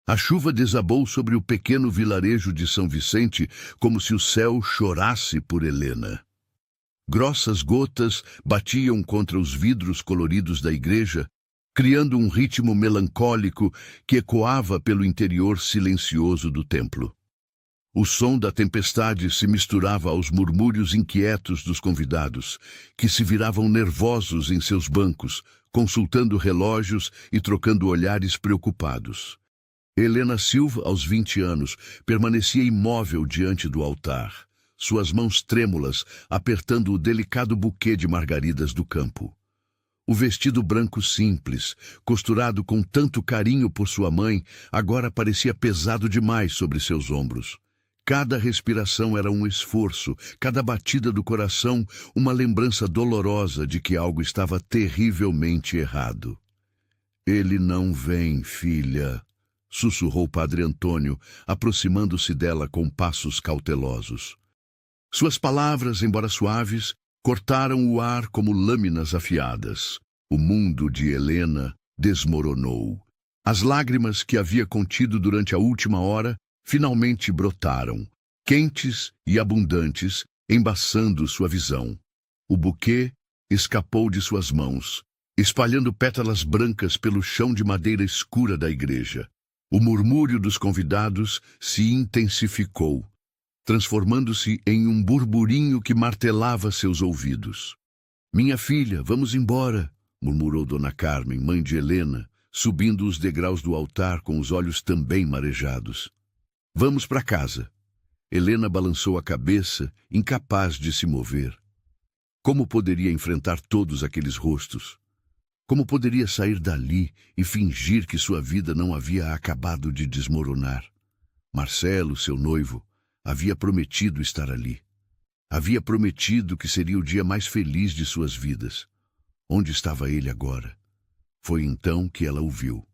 A chuva desabou sobre o pequeno vilarejo de São Vicente como se o céu chorasse por Helena. Grossas gotas batiam contra os vidros coloridos da igreja, criando um ritmo melancólico que ecoava pelo interior silencioso do templo. O som da tempestade se misturava aos murmúrios inquietos dos convidados, que se viravam nervosos em seus bancos, consultando relógios e trocando olhares preocupados. Helena Silva, aos 20 anos, permanecia imóvel diante do altar, suas mãos trêmulas apertando o delicado buquê de margaridas do campo. O vestido branco simples, costurado com tanto carinho por sua mãe, agora parecia pesado demais sobre seus ombros. Cada respiração era um esforço, cada batida do coração uma lembrança dolorosa de que algo estava terrivelmente errado. "Ele não vem, filha", sussurrou Padre Antônio, aproximando-se dela com passos cautelosos. Suas palavras, embora suaves, cortaram o ar como lâminas afiadas. O mundo de Helena desmoronou. As lágrimas que havia contido durante a última hora finalmente brotaram, quentes e abundantes, embaçando sua visão. O buquê escapou de suas mãos, espalhando pétalas brancas pelo chão de madeira escura da igreja. O murmúrio dos convidados se intensificou, transformando-se em um burburinho que martelava seus ouvidos. "Minha filha, vamos embora", murmurou Dona Carmen, mãe de Helena, subindo os degraus do altar com os olhos também marejados. "Vamos para casa." Helena balançou a cabeça, incapaz de se mover. Como poderia enfrentar todos aqueles rostos? Como poderia sair dali e fingir que sua vida não havia acabado de desmoronar? Marcelo, seu noivo, havia prometido estar ali. Havia prometido que seria o dia mais feliz de suas vidas. Onde estava ele agora? Foi então que ela o viu.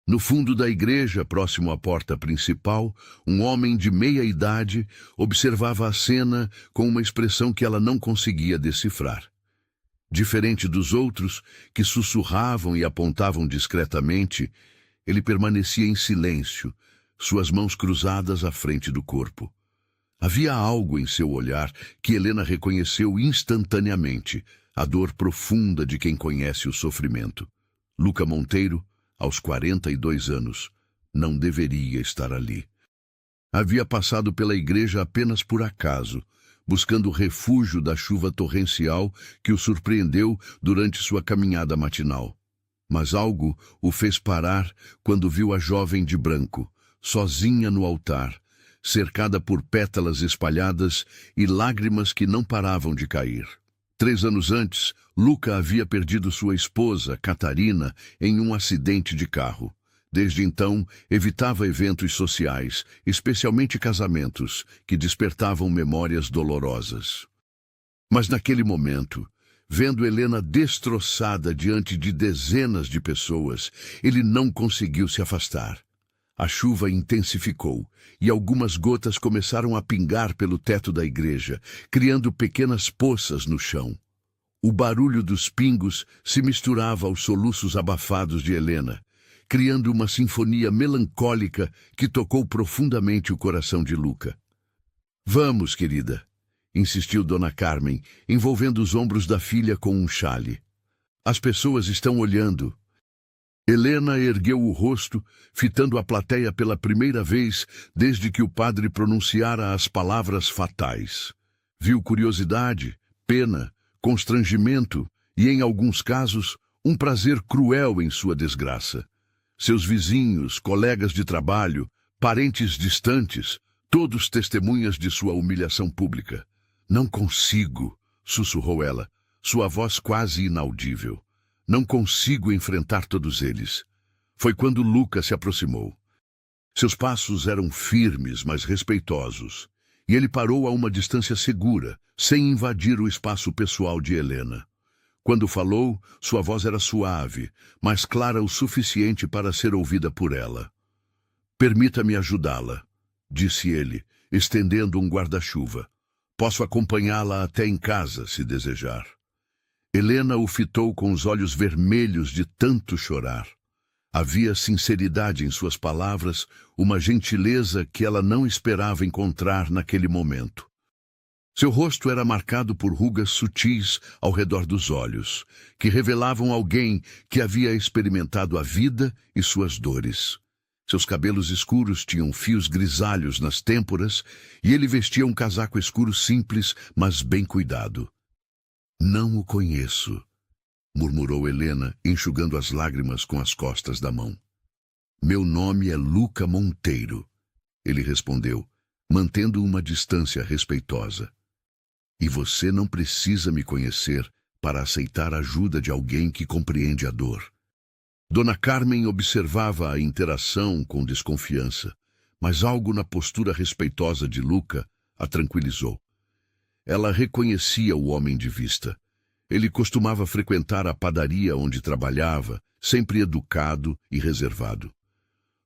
No fundo da igreja, próximo à porta principal, um homem de meia idade observava a cena com uma expressão que ela não conseguia decifrar. Diferente dos outros, que sussurravam e apontavam discretamente, ele permanecia em silêncio, suas mãos cruzadas à frente do corpo. Havia algo em seu olhar que Helena reconheceu instantaneamente, a dor profunda de quem conhece o sofrimento. Luca Monteiro, aos 42 anos, não deveria estar ali. Havia passado pela igreja apenas por acaso, buscando refúgio da chuva torrencial que o surpreendeu durante sua caminhada matinal. Mas algo o fez parar quando viu a jovem de branco, sozinha no altar, cercada por pétalas espalhadas e lágrimas que não paravam de cair. 3 anos antes, Luca havia perdido sua esposa, Catarina, em um acidente de carro. Desde então, evitava eventos sociais, especialmente casamentos, que despertavam memórias dolorosas. Mas naquele momento, vendo Helena destroçada diante de dezenas de pessoas, ele não conseguiu se afastar. A chuva intensificou e algumas gotas começaram a pingar pelo teto da igreja, criando pequenas poças no chão. O barulho dos pingos se misturava aos soluços abafados de Helena, criando uma sinfonia melancólica que tocou profundamente o coração de Luca. "Vamos, querida", insistiu Dona Carmen, envolvendo os ombros da filha com um xale. "As pessoas estão olhando." Helena ergueu o rosto, fitando a plateia pela primeira vez desde que o padre pronunciara as palavras fatais. Viu curiosidade, pena, constrangimento e, em alguns casos, um prazer cruel em sua desgraça. Seus vizinhos, colegas de trabalho, parentes distantes, todos testemunhas de sua humilhação pública. "Não consigo", sussurrou ela, sua voz quase inaudível. "Não consigo enfrentar todos eles." Foi quando Luca se aproximou. Seus passos eram firmes, mas respeitosos, e ele parou a uma distância segura, sem invadir o espaço pessoal de Helena. Quando falou, sua voz era suave, mas clara o suficiente para ser ouvida por ela. "Permita-me ajudá-la", disse ele, estendendo um guarda-chuva. "Posso acompanhá-la até em casa, se desejar." Helena o fitou com os olhos vermelhos de tanto chorar. Havia sinceridade em suas palavras, uma gentileza que ela não esperava encontrar naquele momento. Seu rosto era marcado por rugas sutis ao redor dos olhos, que revelavam alguém que havia experimentado a vida e suas dores. Seus cabelos escuros tinham fios grisalhos nas têmporas e ele vestia um casaco escuro simples, mas bem cuidado. "Não o conheço", murmurou Helena, enxugando as lágrimas com as costas da mão. "Meu nome é Luca Monteiro", ele respondeu, mantendo uma distância respeitosa. "E você não precisa me conhecer para aceitar a ajuda de alguém que compreende a dor." Dona Carmen observava a interação com desconfiança, mas algo na postura respeitosa de Luca a tranquilizou. Ela reconhecia o homem de vista. Ele costumava frequentar a padaria onde trabalhava, sempre educado e reservado.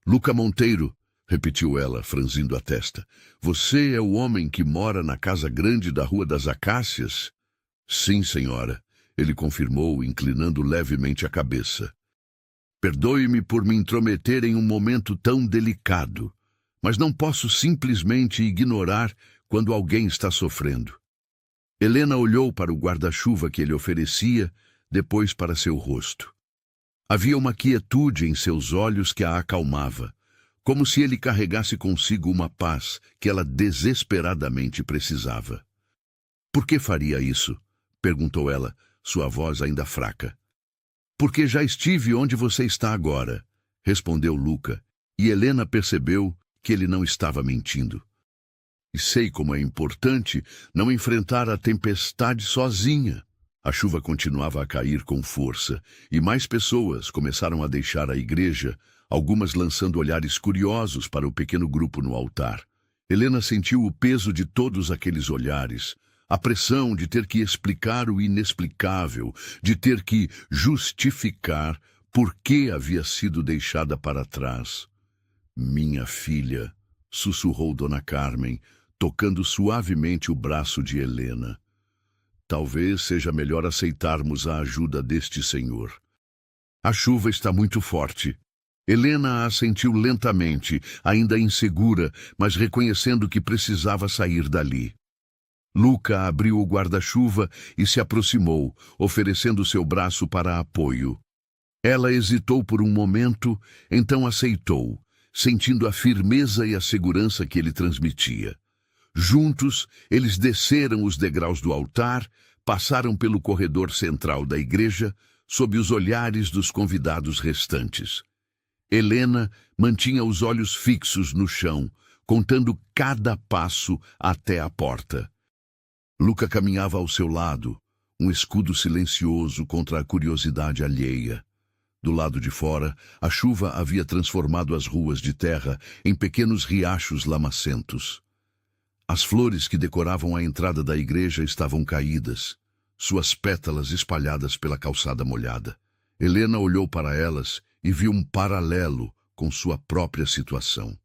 "Luca Monteiro", repetiu ela, franzindo a testa. "Você é o homem que mora na casa grande da Rua das Acácias?" "Sim, senhora", ele confirmou, inclinando levemente a cabeça. "Perdoe-me por me intrometer em um momento tão delicado, mas não posso simplesmente ignorar quando alguém está sofrendo." Helena olhou para o guarda-chuva que ele oferecia, depois para seu rosto. Havia uma quietude em seus olhos que a acalmava, como se ele carregasse consigo uma paz que ela desesperadamente precisava. "Por que faria isso?" perguntou ela, sua voz ainda fraca. "Porque já estive onde você está agora", respondeu Luca, e Helena percebeu que ele não estava mentindo. "E sei como é importante não enfrentar a tempestade sozinha." A chuva continuava a cair com força, e mais pessoas começaram a deixar a igreja, algumas lançando olhares curiosos para o pequeno grupo no altar. Helena sentiu o peso de todos aqueles olhares, a pressão de ter que explicar o inexplicável, de ter que justificar por que havia sido deixada para trás. "Minha filha", sussurrou Dona Carmen, tocando suavemente o braço de Helena. "Talvez seja melhor aceitarmos a ajuda deste senhor. A chuva está muito forte." Helena assentiu lentamente, ainda insegura, mas reconhecendo que precisava sair dali. Luca abriu o guarda-chuva e se aproximou, oferecendo seu braço para apoio. Ela hesitou por um momento, então aceitou, sentindo a firmeza e a segurança que ele transmitia. Juntos, eles desceram os degraus do altar, passaram pelo corredor central da igreja, sob os olhares dos convidados restantes. Helena mantinha os olhos fixos no chão, contando cada passo até a porta. Luca caminhava ao seu lado, um escudo silencioso contra a curiosidade alheia. Do lado de fora, a chuva havia transformado as ruas de terra em pequenos riachos lamacentos. As flores que decoravam a entrada da igreja estavam caídas, suas pétalas espalhadas pela calçada molhada. Helena olhou para elas e viu um paralelo com sua própria situação.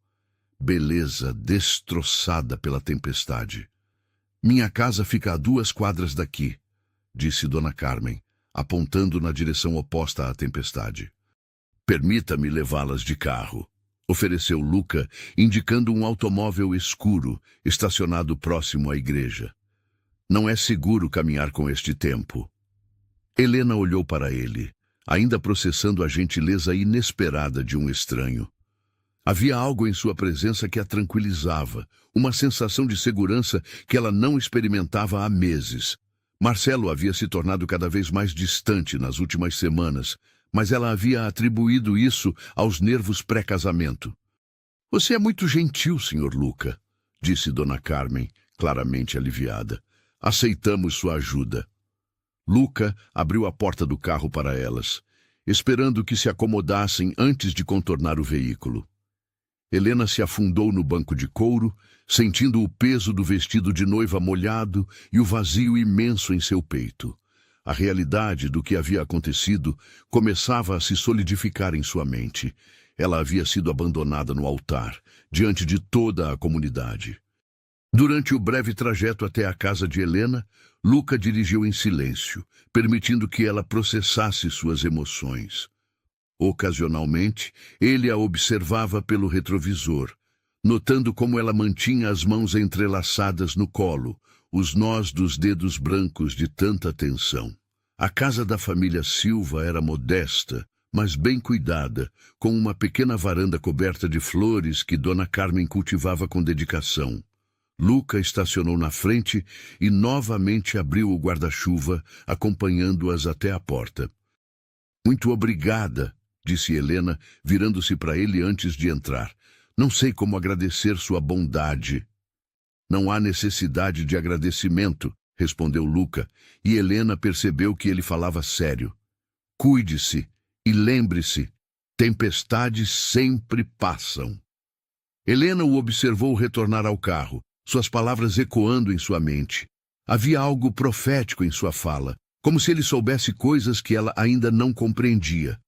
Beleza destroçada pela tempestade. "Minha casa fica a 2 quadras daqui", disse Dona Carmen, apontando na direção oposta à tempestade. "Permita-me levá-las de carro", ofereceu Luca, indicando um automóvel escuro, estacionado próximo à igreja. "Não é seguro caminhar com este tempo." Helena olhou para ele, ainda processando a gentileza inesperada de um estranho. Havia algo em sua presença que a tranquilizava, uma sensação de segurança que ela não experimentava há meses. Marcelo havia se tornado cada vez mais distante nas últimas semanas, mas ela havia atribuído isso aos nervos pré-casamento. "Você é muito gentil, Sr. Luca", disse Dona Carmen, claramente aliviada. "Aceitamos sua ajuda." Luca abriu a porta do carro para elas, esperando que se acomodassem antes de contornar o veículo. Helena se afundou no banco de couro, sentindo o peso do vestido de noiva molhado e o vazio imenso em seu peito. A realidade do que havia acontecido começava a se solidificar em sua mente. Ela havia sido abandonada no altar, diante de toda a comunidade. Durante o breve trajeto até a casa de Helena, Luca dirigiu em silêncio, permitindo que ela processasse suas emoções. Ocasionalmente, ele a observava pelo retrovisor, notando como ela mantinha as mãos entrelaçadas no colo, os nós dos dedos brancos de tanta tensão. A casa da família Silva era modesta, mas bem cuidada, com uma pequena varanda coberta de flores que Dona Carmen cultivava com dedicação. Luca estacionou na frente e novamente abriu o guarda-chuva, acompanhando-as até a porta. "Muito obrigada", disse Helena, virando-se para ele antes de entrar. "Não sei como agradecer sua bondade." "Não há necessidade de agradecimento", respondeu Luca, e Helena percebeu que ele falava sério. "Cuide-se e lembre-se, tempestades sempre passam." Helena o observou retornar ao carro, suas palavras ecoando em sua mente. Havia algo profético em sua fala, como se ele soubesse coisas que ela ainda não compreendia.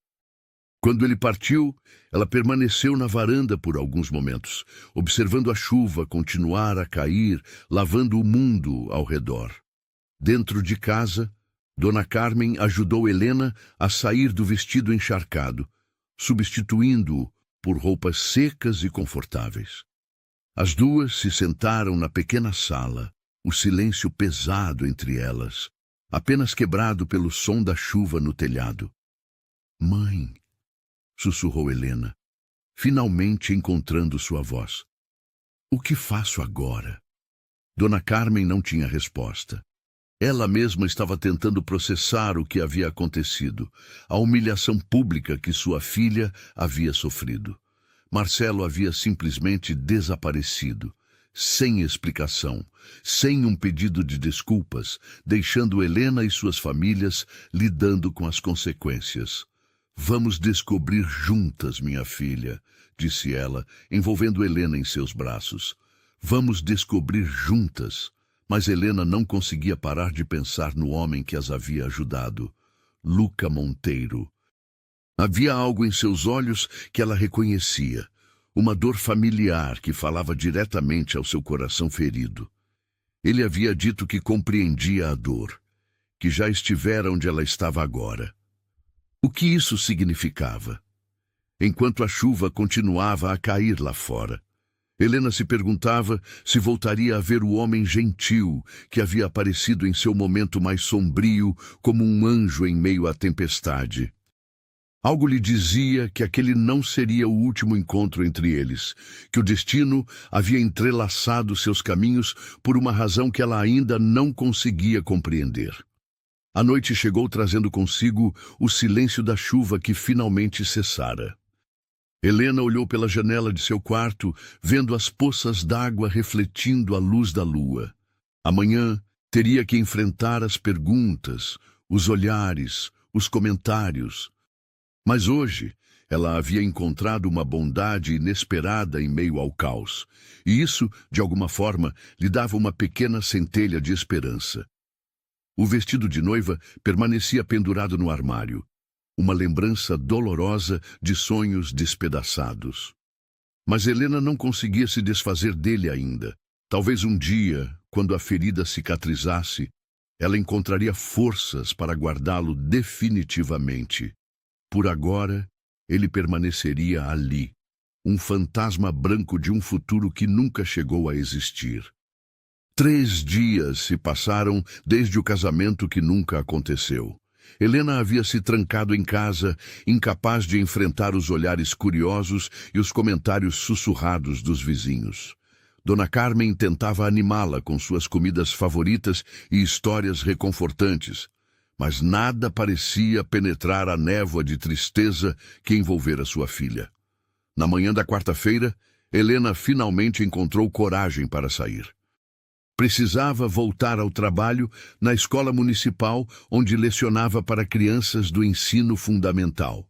Quando ele partiu, ela permaneceu na varanda por alguns momentos, observando a chuva continuar a cair, lavando o mundo ao redor. Dentro de casa, Dona Carmen ajudou Helena a sair do vestido encharcado, substituindo-o por roupas secas e confortáveis. As duas se sentaram na pequena sala, o silêncio pesado entre elas, apenas quebrado pelo som da chuva no telhado. "Mãe", sussurrou Helena, finalmente encontrando sua voz. "O que faço agora?" Dona Carmen não tinha resposta. Ela mesma estava tentando processar o que havia acontecido, a humilhação pública que sua filha havia sofrido. Marcelo havia simplesmente desaparecido, sem explicação, sem um pedido de desculpas, deixando Helena e suas famílias lidando com as consequências. "Vamos descobrir juntas, minha filha", disse ela, envolvendo Helena em seus braços. "Vamos descobrir juntas." Mas Helena não conseguia parar de pensar no homem que as havia ajudado, Luca Monteiro. Havia algo em seus olhos que ela reconhecia, uma dor familiar que falava diretamente ao seu coração ferido. Ele havia dito que compreendia a dor, que já estivera onde ela estava agora. O que isso significava? Enquanto a chuva continuava a cair lá fora, Helena se perguntava se voltaria a ver o homem gentil que havia aparecido em seu momento mais sombrio como um anjo em meio à tempestade. Algo lhe dizia que aquele não seria o último encontro entre eles, que o destino havia entrelaçado seus caminhos por uma razão que ela ainda não conseguia compreender. A noite chegou trazendo consigo o silêncio da chuva que finalmente cessara. Helena olhou pela janela de seu quarto, vendo as poças d'água refletindo a luz da lua. Amanhã teria que enfrentar as perguntas, os olhares, os comentários. Mas hoje ela havia encontrado uma bondade inesperada em meio ao caos, e isso, de alguma forma, lhe dava uma pequena centelha de esperança. O vestido de noiva permanecia pendurado no armário, uma lembrança dolorosa de sonhos despedaçados. Mas Helena não conseguia se desfazer dele ainda. Talvez um dia, quando a ferida cicatrizasse, ela encontraria forças para guardá-lo definitivamente. Por agora, ele permaneceria ali, um fantasma branco de um futuro que nunca chegou a existir. 3 dias se passaram desde o casamento que nunca aconteceu. Helena havia se trancado em casa, incapaz de enfrentar os olhares curiosos e os comentários sussurrados dos vizinhos. Dona Carmen tentava animá-la com suas comidas favoritas e histórias reconfortantes, mas nada parecia penetrar a névoa de tristeza que envolvera sua filha. Na manhã da quarta-feira, Helena finalmente encontrou coragem para sair. Precisava voltar ao trabalho na escola municipal onde lecionava para crianças do ensino fundamental.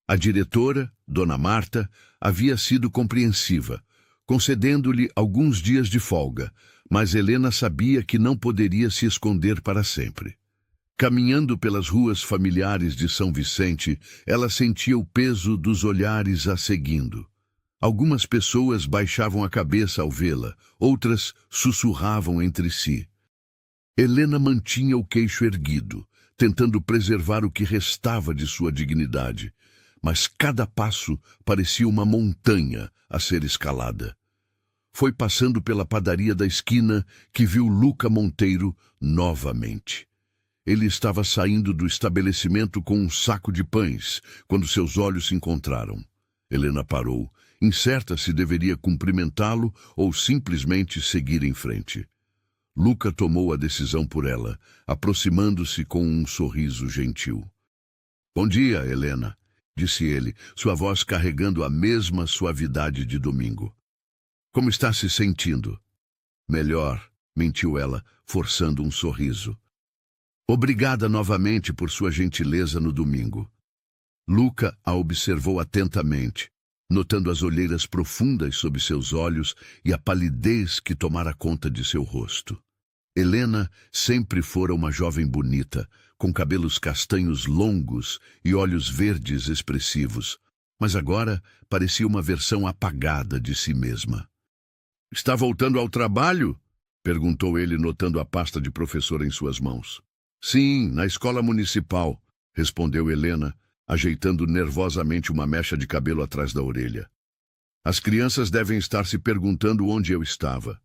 A diretora, Dona Marta, havia sido compreensiva, concedendo-lhe alguns dias de folga, mas Helena sabia que não poderia se esconder para sempre. Caminhando pelas ruas familiares de São Vicente, ela sentia o peso dos olhares a seguindo. Algumas pessoas baixavam a cabeça ao vê-la, outras sussurravam entre si. Helena mantinha o queixo erguido, tentando preservar o que restava de sua dignidade, mas cada passo parecia uma montanha a ser escalada. Foi passando pela padaria da esquina que viu Luca Monteiro novamente. Ele estava saindo do estabelecimento com um saco de pães, quando seus olhos se encontraram. Helena parou, incerta se deveria cumprimentá-lo ou simplesmente seguir em frente. Luca tomou a decisão por ela, aproximando-se com um sorriso gentil. "Bom dia, Helena", disse ele, sua voz carregando a mesma suavidade de domingo. "Como está se sentindo?" "Melhor", mentiu ela, forçando um sorriso. "Obrigada novamente por sua gentileza no domingo." Luca a observou atentamente, notando as olheiras profundas sob seus olhos e a palidez que tomara conta de seu rosto. Helena sempre fora uma jovem bonita, com cabelos castanhos longos e olhos verdes expressivos, mas agora parecia uma versão apagada de si mesma. "Está voltando ao trabalho?" perguntou ele, notando a pasta de professor em suas mãos. "Sim, na escola municipal", respondeu Helena, ajeitando nervosamente uma mecha de cabelo atrás da orelha. "As crianças devem estar se perguntando onde eu estava."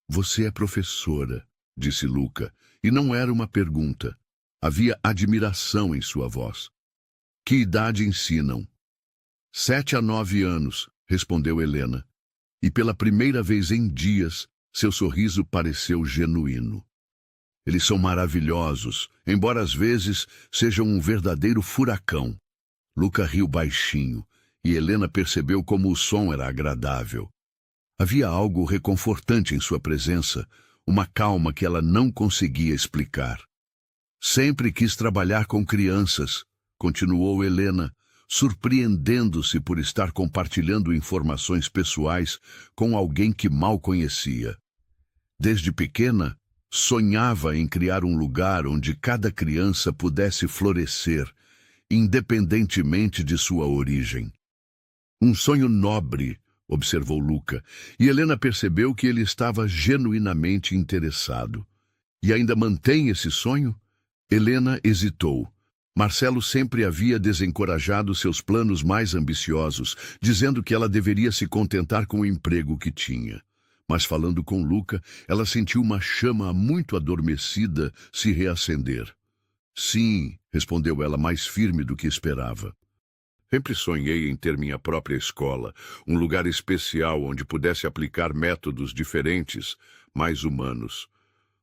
"Você é professora", disse Luca, e não era uma pergunta. Havia admiração em sua voz. "Que idade ensinam?" 7 a 9 anos, respondeu Helena, e pela primeira vez em dias, seu sorriso pareceu genuíno. "Eles são maravilhosos, embora às vezes sejam um verdadeiro furacão." Luca riu baixinho, e Helena percebeu como o som era agradável. Havia algo reconfortante em sua presença, uma calma que ela não conseguia explicar. "Sempre quis trabalhar com crianças", continuou Helena, surpreendendo-se por estar compartilhando informações pessoais com alguém que mal conhecia. Desde pequena, sonhava em criar um lugar onde cada criança pudesse florescer, independentemente de sua origem. "Um sonho nobre", observou Luca, e Helena percebeu que ele estava genuinamente interessado. "E ainda mantém esse sonho?" Helena hesitou. Marcelo sempre havia desencorajado seus planos mais ambiciosos, dizendo que ela deveria se contentar com o emprego que tinha. Mas falando com Luca, ela sentiu uma chama muito adormecida se reacender. "Sim", respondeu ela mais firme do que esperava. "Sempre sonhei em ter minha própria escola, um lugar especial onde pudesse aplicar métodos diferentes, mais humanos."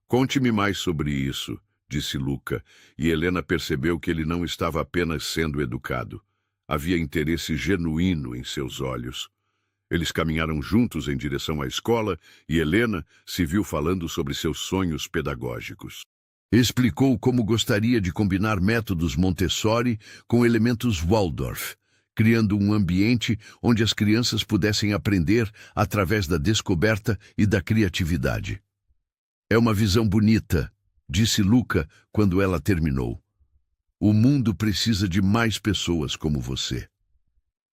"Conte-me mais sobre isso", disse Luca, e Helena percebeu que ele não estava apenas sendo educado. Havia interesse genuíno em seus olhos. Eles caminharam juntos em direção à escola e Helena se viu falando sobre seus sonhos pedagógicos. Explicou como gostaria de combinar métodos Montessori com elementos Waldorf, criando um ambiente onde as crianças pudessem aprender através da descoberta e da criatividade. "É uma visão bonita", disse Luca quando ela terminou. "O mundo precisa de mais pessoas como você."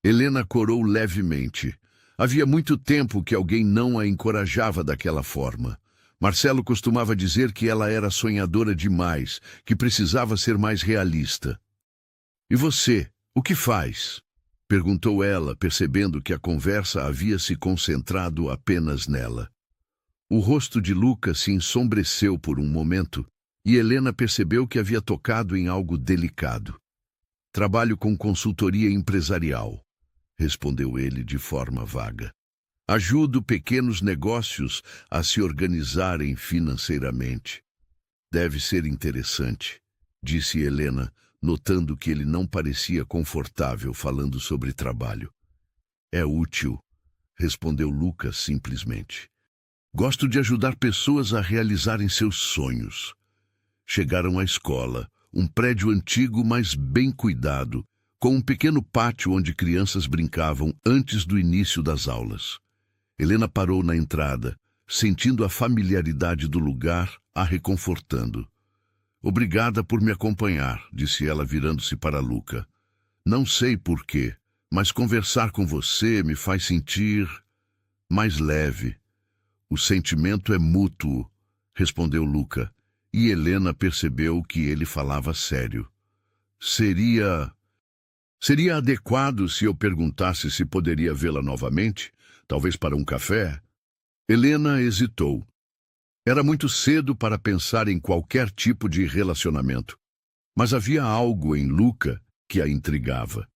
Helena corou levemente. Havia muito tempo que alguém não a encorajava daquela forma. Marcelo costumava dizer que ela era sonhadora demais, que precisava ser mais realista. "E você, o que faz?" perguntou ela, percebendo que a conversa havia se concentrado apenas nela. O rosto de Luca se ensombreceu por um momento, e Helena percebeu que havia tocado em algo delicado. "Trabalho com consultoria empresarial", respondeu ele de forma vaga. "Ajudo pequenos negócios a se organizarem financeiramente." "Deve ser interessante", disse Helena, notando que ele não parecia confortável falando sobre trabalho. "É útil", respondeu Luca simplesmente. "Gosto de ajudar pessoas a realizarem seus sonhos." Chegaram à escola, um prédio antigo, mas bem cuidado, com um pequeno pátio onde crianças brincavam antes do início das aulas. Helena parou na entrada, sentindo a familiaridade do lugar, a reconfortando. "Obrigada por me acompanhar", disse ela virando-se para Luca. "Não sei por quê, mas conversar com você me faz sentir mais leve." "O sentimento é mútuo", respondeu Luca, e Helena percebeu que ele falava sério. "Seria Seria adequado se eu perguntasse se poderia vê-la novamente? Talvez para um café? Helena hesitou. Era muito cedo para pensar em qualquer tipo de relacionamento, mas havia algo em Luca que a intrigava.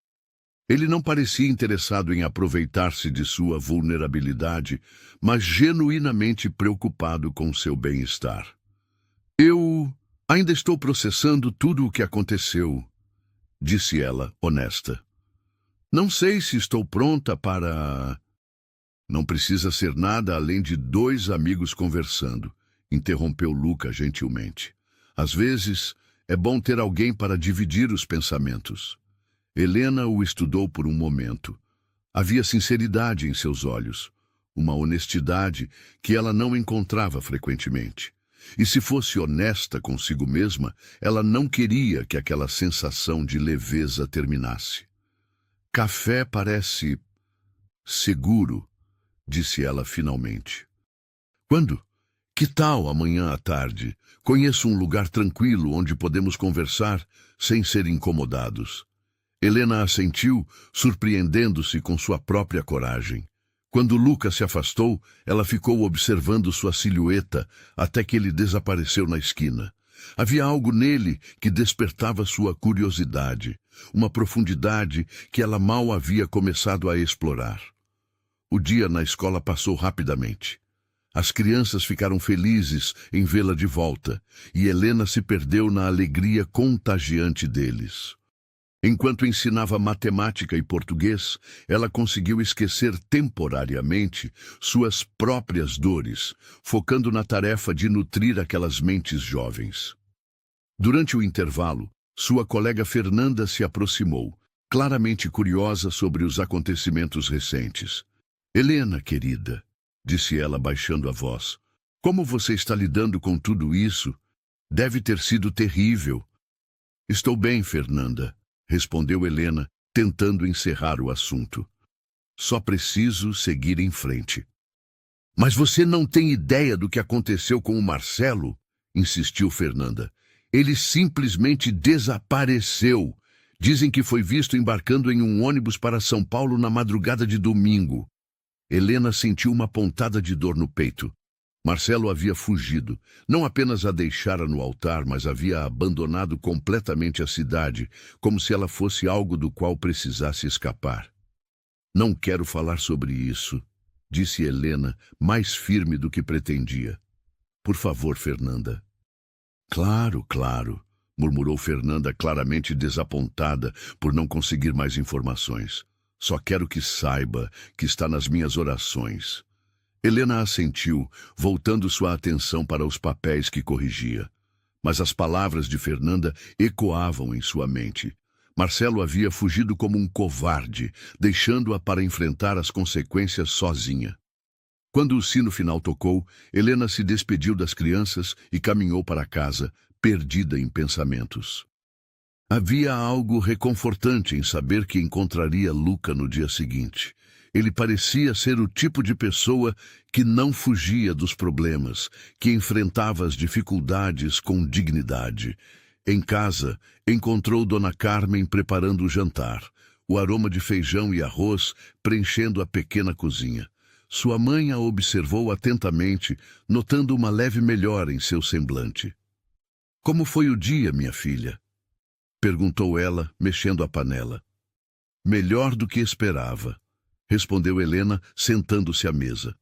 Ele não parecia interessado em aproveitar-se de sua vulnerabilidade, mas genuinamente preocupado com seu bem-estar. Eu ainda estou processando tudo o que aconteceu, disse ela, honesta. Não sei se estou pronta para... Não precisa ser nada além de dois amigos conversando, interrompeu Luca gentilmente. Às vezes, é bom ter alguém para dividir os pensamentos. Helena o estudou por um momento. Havia sinceridade em seus olhos, uma honestidade que ela não encontrava frequentemente. E se fosse honesta consigo mesma, ela não queria que aquela sensação de leveza terminasse. Café parece seguro, disse ela finalmente. Quando? Que tal amanhã à tarde? Conheço um lugar tranquilo onde podemos conversar sem ser incomodados. Helena assentiu, surpreendendo-se com sua própria coragem. Quando Luca se afastou, ela ficou observando sua silhueta até que ele desapareceu na esquina. Havia algo nele que despertava sua curiosidade, uma profundidade que ela mal havia começado a explorar. O dia na escola passou rapidamente. As crianças ficaram felizes em vê-la de volta, e Helena se perdeu na alegria contagiante deles. Enquanto ensinava matemática e português, ela conseguiu esquecer temporariamente suas próprias dores, focando na tarefa de nutrir aquelas mentes jovens. Durante o intervalo, sua colega Fernanda se aproximou, claramente curiosa sobre os acontecimentos recentes. Helena, querida, disse ela baixando a voz, como você está lidando com tudo isso? Deve ter sido terrível. Estou bem, Fernanda, respondeu Helena, tentando encerrar o assunto. Só preciso seguir em frente. Mas você não tem ideia do que aconteceu com o Marcelo? Insistiu Fernanda. Ele simplesmente desapareceu. Dizem que foi visto embarcando em um ônibus para São Paulo na madrugada de domingo. Helena sentiu uma pontada de dor no peito. Marcelo havia fugido. Não apenas a deixara no altar, mas havia abandonado completamente a cidade, como se ela fosse algo do qual precisasse escapar. Não quero falar sobre isso, disse Helena, mais firme do que pretendia. Por favor, Fernanda. Claro, claro, murmurou Fernanda, claramente desapontada por não conseguir mais informações. Só quero que saiba que está nas minhas orações. Helena assentiu, voltando sua atenção para os papéis que corrigia. Mas as palavras de Fernanda ecoavam em sua mente. Marcelo havia fugido como um covarde, deixando-a para enfrentar as consequências sozinha. Quando o sino final tocou, Helena se despediu das crianças e caminhou para casa, perdida em pensamentos. Havia algo reconfortante em saber que encontraria Luca no dia seguinte. Ele parecia ser o tipo de pessoa que não fugia dos problemas, que enfrentava as dificuldades com dignidade. Em casa, encontrou Dona Carmen preparando o jantar, o aroma de feijão e arroz preenchendo a pequena cozinha. Sua mãe a observou atentamente, notando uma leve melhora em seu semblante. Como foi o dia, minha filha? Perguntou ela, mexendo a panela. Melhor do que esperava, respondeu Helena, sentando-se à mesa.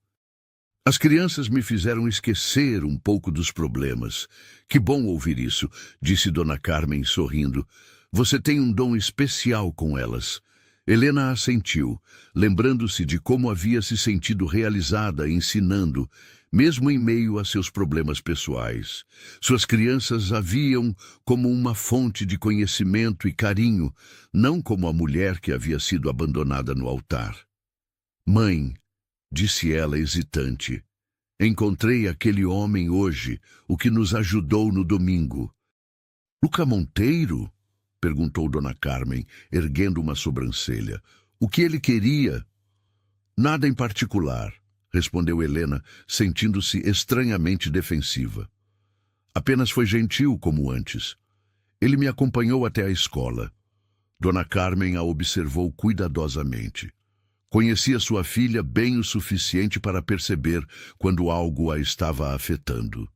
As crianças me fizeram esquecer um pouco dos problemas. Que bom ouvir isso, disse Dona Carmen, sorrindo. Você tem um dom especial com elas. Helena assentiu, lembrando-se de como havia se sentido realizada ensinando, mesmo em meio a seus problemas pessoais. Suas crianças a viam como uma fonte de conhecimento e carinho, não como a mulher que havia sido abandonada no altar. Mãe, disse ela hesitante, encontrei aquele homem hoje, o que nos ajudou no domingo. Luca Monteiro? Perguntou Dona Carmen, erguendo uma sobrancelha. O que ele queria? Nada em particular, respondeu Helena, sentindo-se estranhamente defensiva. Apenas foi gentil como antes. Ele me acompanhou até a escola. Dona Carmen a observou cuidadosamente. Conhecia sua filha bem o suficiente para perceber quando algo a estava afetando.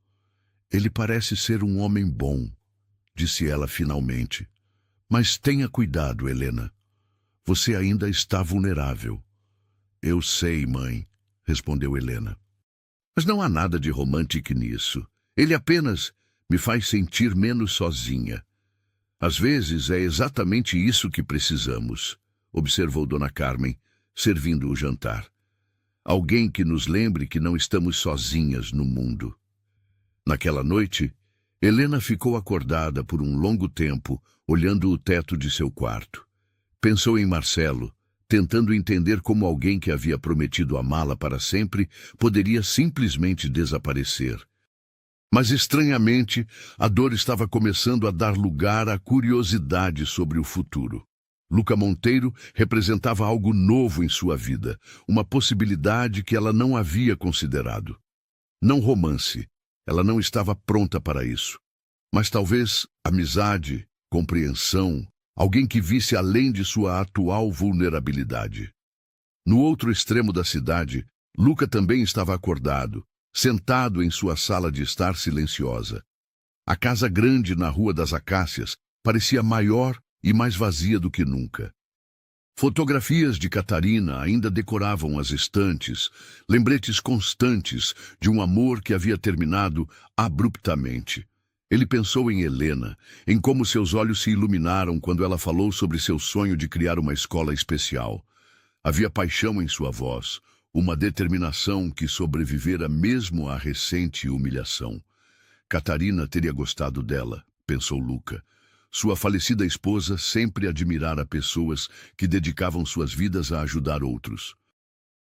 Ele parece ser um homem bom, disse ela finalmente. Mas tenha cuidado, Helena. Você ainda está vulnerável. Eu sei, mãe, respondeu Helena. Mas não há nada de romântico nisso. Ele apenas me faz sentir menos sozinha. Às vezes é exatamente isso que precisamos, observou Dona Carmen, servindo o jantar. Alguém que nos lembre que não estamos sozinhas no mundo. Naquela noite, Helena ficou acordada por um longo tempo, olhando o teto de seu quarto. Pensou em Marcelo, tentando entender como alguém que havia prometido amá-la para sempre poderia simplesmente desaparecer. Mas, estranhamente, a dor estava começando a dar lugar à curiosidade sobre o futuro. Luca Monteiro representava algo novo em sua vida, uma possibilidade que ela não havia considerado. Não romance, ela não estava pronta para isso. Mas talvez amizade, compreensão, alguém que visse além de sua atual vulnerabilidade. No outro extremo da cidade, Luca também estava acordado, sentado em sua sala de estar silenciosa. A casa grande na Rua das Acácias parecia maior e mais vazia do que nunca. Fotografias de Catarina ainda decoravam as estantes, lembretes constantes de um amor que havia terminado abruptamente. Ele pensou em Helena, em como seus olhos se iluminaram quando ela falou sobre seu sonho de criar uma escola especial. Havia paixão em sua voz, uma determinação que sobrevivera mesmo à recente humilhação. Catarina teria gostado dela, pensou Luca. Sua falecida esposa sempre admirara pessoas que dedicavam suas vidas a ajudar outros.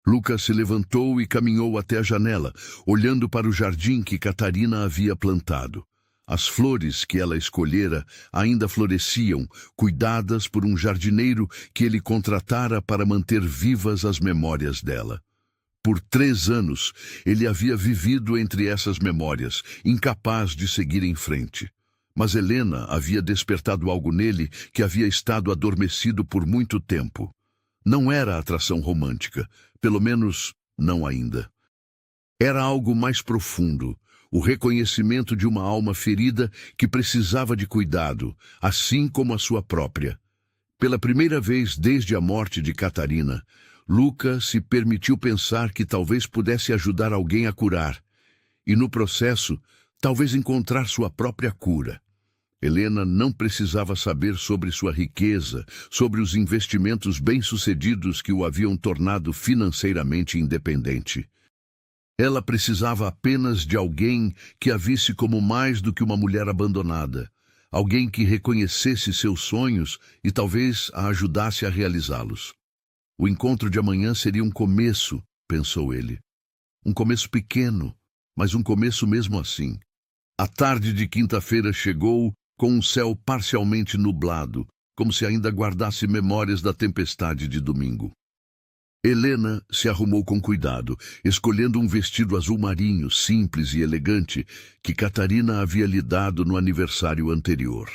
Luca se levantou e caminhou até a janela, olhando para o jardim que Catarina havia plantado. As flores que ela escolhera ainda floresciam, cuidadas por um jardineiro que ele contratara para manter vivas as memórias dela. Por 3 anos, ele havia vivido entre essas memórias, incapaz de seguir em frente. Mas Helena havia despertado algo nele que havia estado adormecido por muito tempo. Não era atração romântica, pelo menos não ainda. Era algo mais profundo, o reconhecimento de uma alma ferida que precisava de cuidado, assim como a sua própria. Pela primeira vez desde a morte de Catarina, Luca se permitiu pensar que talvez pudesse ajudar alguém a curar, e no processo, talvez encontrar sua própria cura. Helena não precisava saber sobre sua riqueza, sobre os investimentos bem-sucedidos que o haviam tornado financeiramente independente. Ela precisava apenas de alguém que a visse como mais do que uma mulher abandonada, alguém que reconhecesse seus sonhos e talvez a ajudasse a realizá-los. O encontro de amanhã seria um começo, pensou ele. Um começo pequeno, mas um começo mesmo assim. A tarde de quinta-feira chegou com um céu parcialmente nublado, como se ainda guardasse memórias da tempestade de domingo. Helena se arrumou com cuidado, escolhendo um vestido azul marinho, simples e elegante, que Catarina havia lhe dado no aniversário anterior.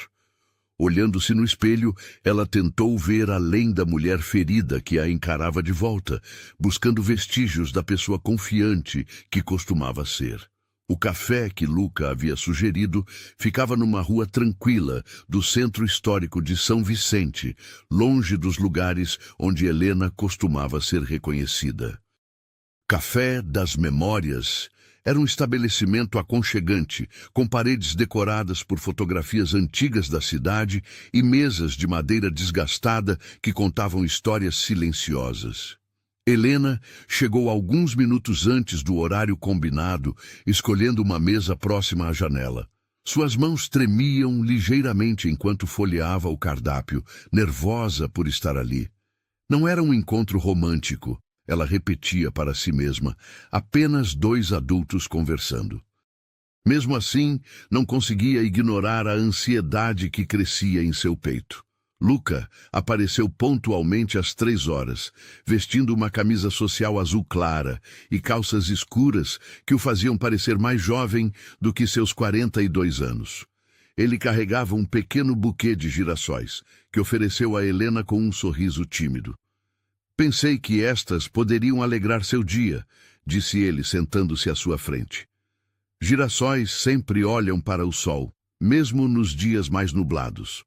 Olhando-se no espelho, ela tentou ver além da mulher ferida que a encarava de volta, buscando vestígios da pessoa confiante que costumava ser. O café que Luca havia sugerido ficava numa rua tranquila do centro histórico de São Vicente, longe dos lugares onde Helena costumava ser reconhecida. Café das Memórias era um estabelecimento aconchegante, com paredes decoradas por fotografias antigas da cidade e mesas de madeira desgastada que contavam histórias silenciosas. Helena chegou alguns minutos antes do horário combinado, escolhendo uma mesa próxima à janela. Suas mãos tremiam ligeiramente enquanto folheava o cardápio, nervosa por estar ali. Não era um encontro romântico, ela repetia para si mesma, apenas 2 adultos conversando. Mesmo assim, não conseguia ignorar a ansiedade que crescia em seu peito. Luca apareceu pontualmente às 3 horas, vestindo uma camisa social azul clara e calças escuras que o faziam parecer mais jovem do que seus 42 anos. Ele carregava um pequeno buquê de girassóis, que ofereceu a Helena com um sorriso tímido. Pensei que estas poderiam alegrar seu dia, disse ele, sentando-se à sua frente. Girassóis sempre olham para o sol, mesmo nos dias mais nublados.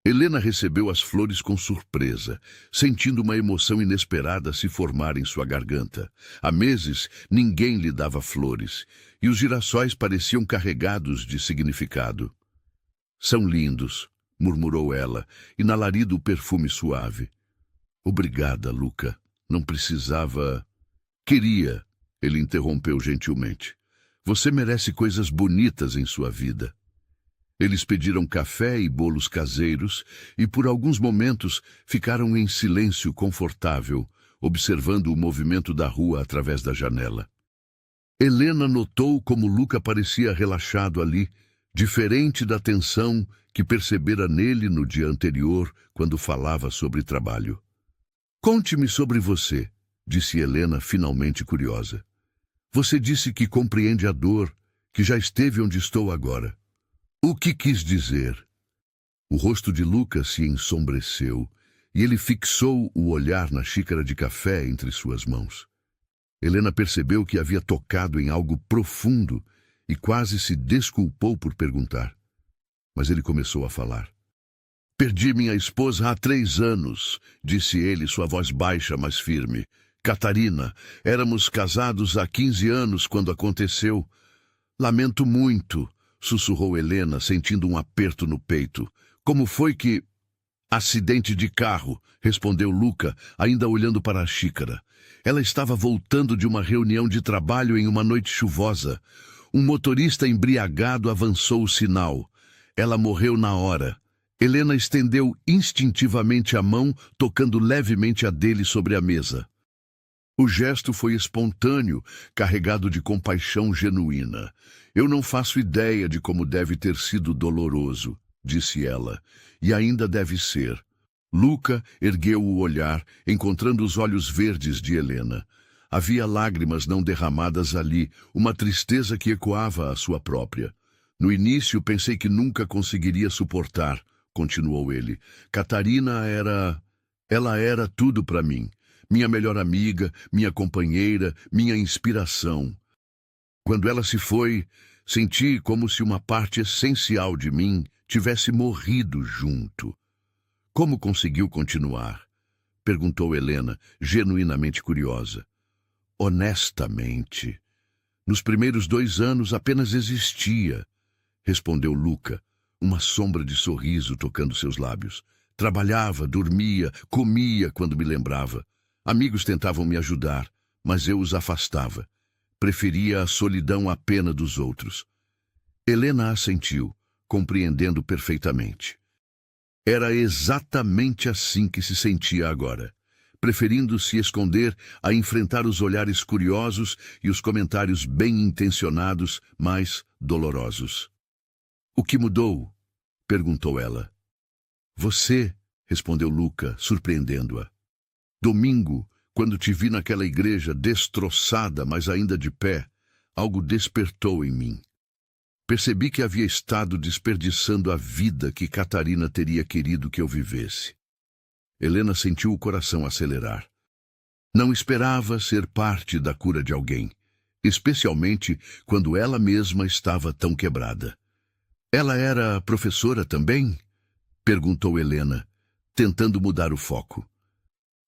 Helena recebeu as flores com surpresa, sentindo uma emoção inesperada se formar em sua garganta. Há meses, ninguém lhe dava flores, e os girassóis pareciam carregados de significado. São lindos, murmurou ela, inalarindo o perfume suave. Obrigada, Luca. Não precisava... Queria, ele interrompeu gentilmente. Você merece coisas bonitas em sua vida. Eles pediram café e bolos caseiros e, por alguns momentos, ficaram em silêncio confortável, observando o movimento da rua através da janela. Helena notou como Luca parecia relaxado ali, diferente da tensão que percebera nele no dia anterior, quando falava sobre trabalho. Conte-me sobre você, disse Helena, finalmente curiosa. Você disse que compreende a dor, que já esteve onde estou agora. O que quis dizer? O rosto de Lucas se ensombreceu e ele fixou o olhar na xícara de café entre suas mãos. Helena percebeu que havia tocado em algo profundo e quase se desculpou por perguntar. Mas ele começou a falar. Perdi minha esposa há 3 anos, disse ele, sua voz baixa, mas firme. Catarina, éramos casados há 15 anos quando aconteceu. Lamento muito, sussurrou Helena, sentindo um aperto no peito. Como foi que... Acidente de carro, respondeu Luca, ainda olhando para a xícara. Ela estava voltando de uma reunião de trabalho em uma noite chuvosa. Um motorista embriagado avançou o sinal. Ela morreu na hora. Helena estendeu instintivamente a mão, tocando levemente a dele sobre a mesa. O gesto foi espontâneo, carregado de compaixão genuína. Eu não faço ideia de como deve ter sido doloroso, disse ela, e ainda deve ser. Luca ergueu o olhar, encontrando os olhos verdes de Helena. Havia lágrimas não derramadas ali, uma tristeza que ecoava a sua própria. No início pensei que nunca conseguiria suportar, continuou ele. Catarina era... Ela era tudo para mim. Minha melhor amiga, minha companheira, minha inspiração. Quando ela se foi, senti como se uma parte essencial de mim tivesse morrido junto. Como conseguiu continuar? Perguntou Helena, genuinamente curiosa. Honestamente. Nos primeiros 2 anos apenas existia, respondeu Luca, uma sombra de sorriso tocando seus lábios. Trabalhava, dormia, comia quando me lembrava. Amigos tentavam me ajudar, mas eu os afastava. Preferia a solidão à pena dos outros. Helena assentiu, compreendendo perfeitamente. Era exatamente assim que se sentia agora, preferindo se esconder a enfrentar os olhares curiosos e os comentários bem-intencionados, mas dolorosos. O que mudou? Perguntou ela. Você, respondeu Luca, surpreendendo-a. Domingo, quando te vi naquela igreja destroçada, mas ainda de pé, algo despertou em mim. Percebi que havia estado desperdiçando a vida que Catarina teria querido que eu vivesse. Helena sentiu o coração acelerar. Não esperava ser parte da cura de alguém, especialmente quando ela mesma estava tão quebrada. Ela era professora também? Perguntou Helena, tentando mudar o foco.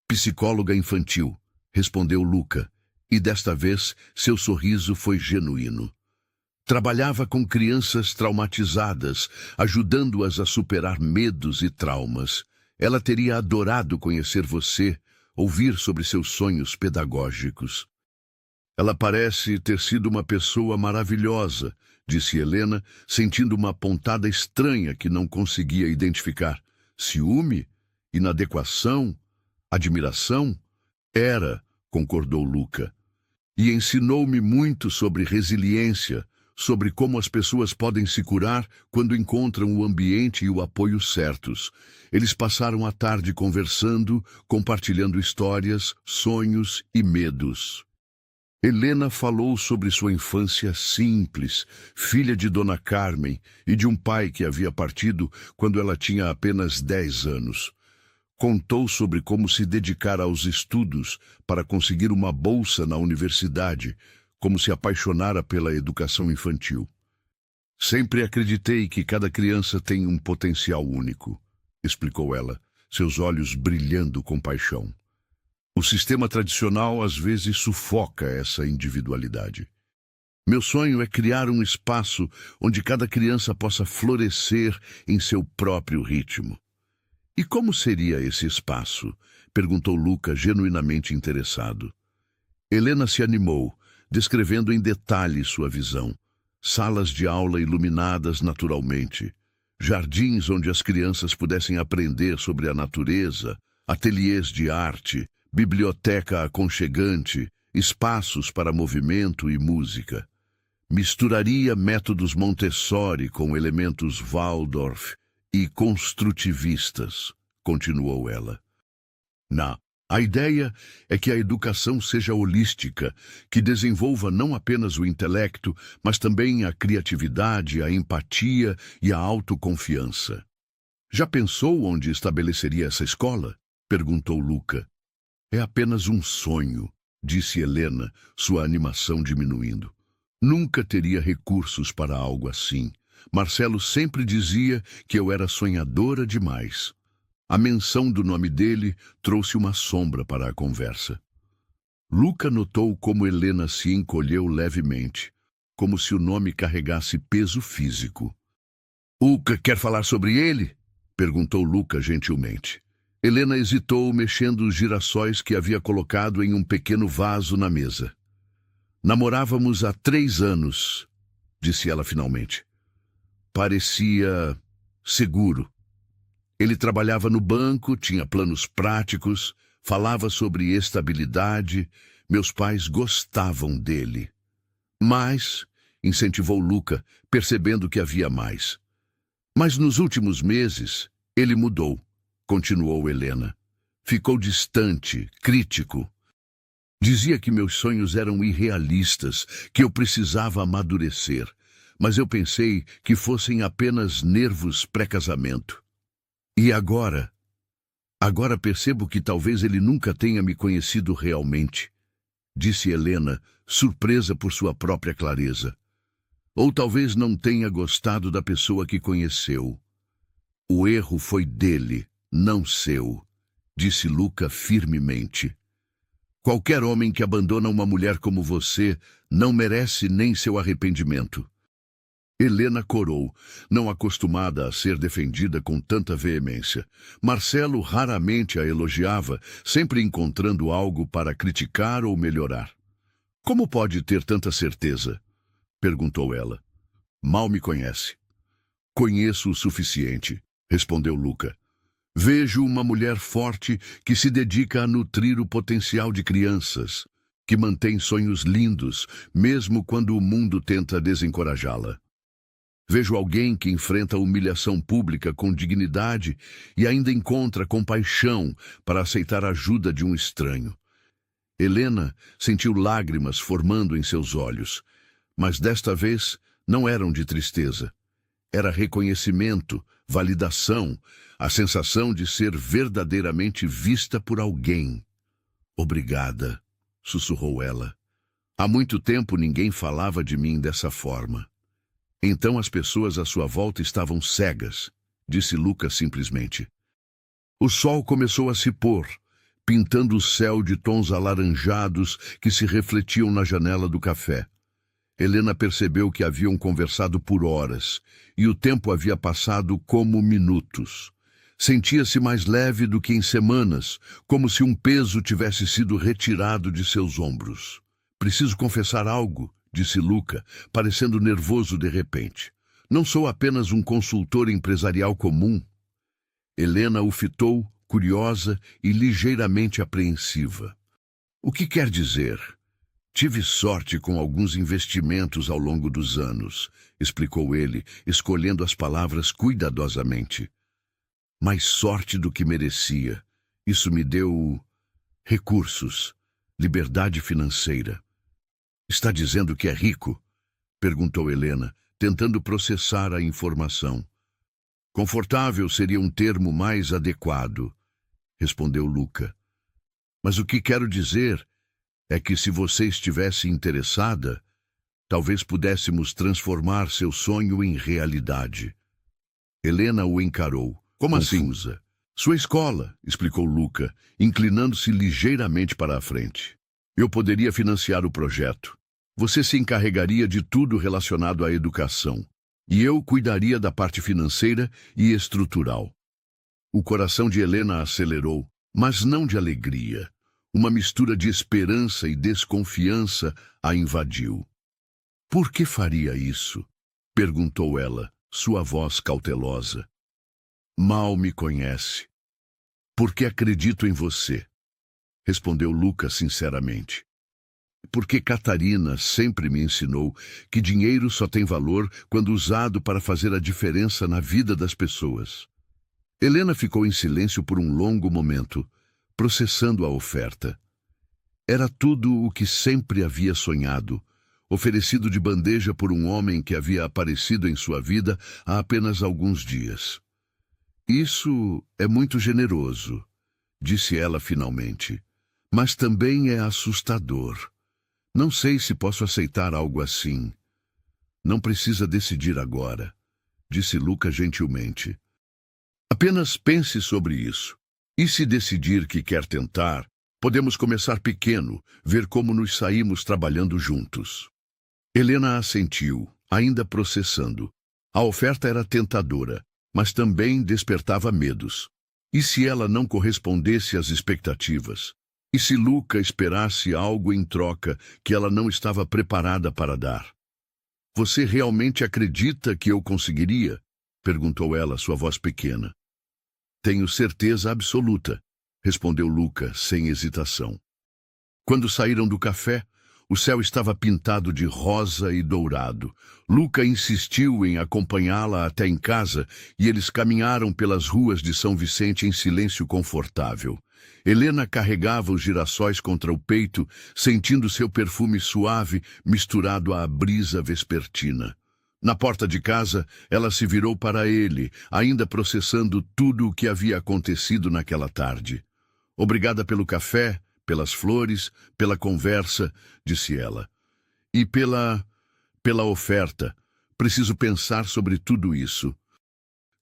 Psicóloga infantil, respondeu Luca, e desta vez seu sorriso foi genuíno. Trabalhava com crianças traumatizadas, ajudando-as a superar medos e traumas. Ela teria adorado conhecer você, ouvir sobre seus sonhos pedagógicos. Ela parece ter sido uma pessoa maravilhosa, disse Helena, sentindo uma pontada estranha que não conseguia identificar. Ciúme? Inadequação? Admiração? Era, concordou Luca. E ensinou-me muito sobre resiliência, sobre como as pessoas podem se curar quando encontram o ambiente e o apoio certos. Eles passaram a tarde conversando, compartilhando histórias, sonhos e medos. Helena falou sobre sua infância simples, filha de Dona Carmen e de um pai que havia partido quando ela tinha apenas 10 anos. Contou sobre como se dedicara aos estudos para conseguir uma bolsa na universidade, como se apaixonara pela educação infantil. Sempre acreditei que cada criança tem um potencial único, explicou ela, seus olhos brilhando com paixão. O sistema tradicional às vezes sufoca essa individualidade. Meu sonho é criar um espaço onde cada criança possa florescer em seu próprio ritmo. E como seria esse espaço? Perguntou Luca, genuinamente interessado. Helena se animou, descrevendo em detalhe sua visão. Salas de aula iluminadas naturalmente, jardins onde as crianças pudessem aprender sobre a natureza, ateliês de arte, biblioteca aconchegante, espaços para movimento e música. Misturaria métodos Montessori com elementos Waldorf e construtivistas, continuou ela. A ideia é que a educação seja holística, que desenvolva não apenas o intelecto, mas também a criatividade, a empatia e a autoconfiança. Já pensou onde estabeleceria essa escola? Perguntou Luca. É apenas um sonho, disse Helena, sua animação diminuindo. Nunca teria recursos para algo assim. Marcelo sempre dizia que eu era sonhadora demais. A menção do nome dele trouxe uma sombra para a conversa. Luca notou como Helena se encolheu levemente, como se o nome carregasse peso físico. Quer falar sobre ele? Perguntou Luca gentilmente. Helena hesitou, mexendo os girassóis que havia colocado em um pequeno vaso na mesa. Namorávamos há 3 anos, disse ela finalmente. Parecia seguro. Ele trabalhava no banco, tinha planos práticos, falava sobre estabilidade. Meus pais gostavam dele. Mas, incentivou Luca, percebendo que havia mais. Mas nos últimos meses, ele mudou, continuou Helena. Ficou distante, crítico. Dizia que meus sonhos eram irrealistas, que eu precisava amadurecer. Mas eu pensei que fossem apenas nervos pré-casamento. E agora? Agora percebo que talvez ele nunca tenha me conhecido realmente, disse Helena, surpresa por sua própria clareza. Ou talvez não tenha gostado da pessoa que conheceu. O erro foi dele, não seu, disse Luca firmemente. Qualquer homem que abandona uma mulher como você não merece nem seu arrependimento. Helena corou, não acostumada a ser defendida com tanta veemência. Marcelo raramente a elogiava, sempre encontrando algo para criticar ou melhorar. Como pode ter tanta certeza? Perguntou ela. Mal me conhece. Conheço o suficiente, respondeu Luca. Vejo uma mulher forte que se dedica a nutrir o potencial de crianças, que mantém sonhos lindos, mesmo quando o mundo tenta desencorajá-la. Vejo alguém que enfrenta a humilhação pública com dignidade e ainda encontra compaixão para aceitar a ajuda de um estranho. Helena sentiu lágrimas formando em seus olhos, mas desta vez não eram de tristeza. Era reconhecimento, validação, a sensação de ser verdadeiramente vista por alguém. Obrigada, sussurrou ela. Há muito tempo ninguém falava de mim dessa forma. Então as pessoas à sua volta estavam cegas, disse Luca simplesmente. O sol começou a se pôr, pintando o céu de tons alaranjados que se refletiam na janela do café. Helena percebeu que haviam conversado por horas, e o tempo havia passado como minutos. Sentia-se mais leve do que em semanas, como se um peso tivesse sido retirado de seus ombros. Preciso confessar algo, disse Luca, parecendo nervoso de repente. Não sou apenas um consultor empresarial comum. Helena o fitou, curiosa e ligeiramente apreensiva. O que quer dizer? Tive sorte com alguns investimentos ao longo dos anos, explicou ele, escolhendo as palavras cuidadosamente. Mais sorte do que merecia. Isso me deu recursos, liberdade financeira. Está dizendo que é rico? Perguntou Helena, tentando processar a informação. Confortável seria um termo mais adequado, respondeu Luca. Mas o que quero dizer é que se você estivesse interessada, talvez pudéssemos transformar seu sonho em realidade. Helena o encarou. Como confusa. Assim? Sua escola, explicou Luca, inclinando-se ligeiramente para a frente. Eu poderia financiar o projeto. Você se encarregaria de tudo relacionado à educação, e eu cuidaria da parte financeira e estrutural. O coração de Helena acelerou, mas não de alegria. Uma mistura de esperança e desconfiança a invadiu. Por que faria isso? Perguntou ela, sua voz cautelosa. Mal me conhece. Porque acredito em você, respondeu Lucas sinceramente. Porque Catarina sempre me ensinou que dinheiro só tem valor quando usado para fazer a diferença na vida das pessoas. Helena ficou em silêncio por um longo momento, processando a oferta. Era tudo o que sempre havia sonhado, oferecido de bandeja por um homem que havia aparecido em sua vida há apenas alguns dias. Isso é muito generoso, disse ela finalmente, mas também é assustador. Não sei se posso aceitar algo assim. Não precisa decidir agora, disse Luca gentilmente. Apenas pense sobre isso. E se decidir que quer tentar, podemos começar pequeno, ver como nos saímos trabalhando juntos. Helena assentiu, ainda processando. A oferta era tentadora, mas também despertava medos. E se ela não correspondesse às expectativas? E se Luca esperasse algo em troca que ela não estava preparada para dar? Você realmente acredita que eu conseguiria? Perguntou ela, sua voz pequena. Tenho certeza absoluta, respondeu Luca, sem hesitação. Quando saíram do café, o céu estava pintado de rosa e dourado. Luca insistiu em acompanhá-la até em casa e eles caminharam pelas ruas de São Vicente em silêncio confortável. Helena carregava os girassóis contra o peito, sentindo seu perfume suave misturado à brisa vespertina. Na porta de casa, ela se virou para ele, ainda processando tudo o que havia acontecido naquela tarde. Obrigada pelo café, pelas flores, pela conversa, disse ela. E pela oferta. Preciso pensar sobre tudo isso.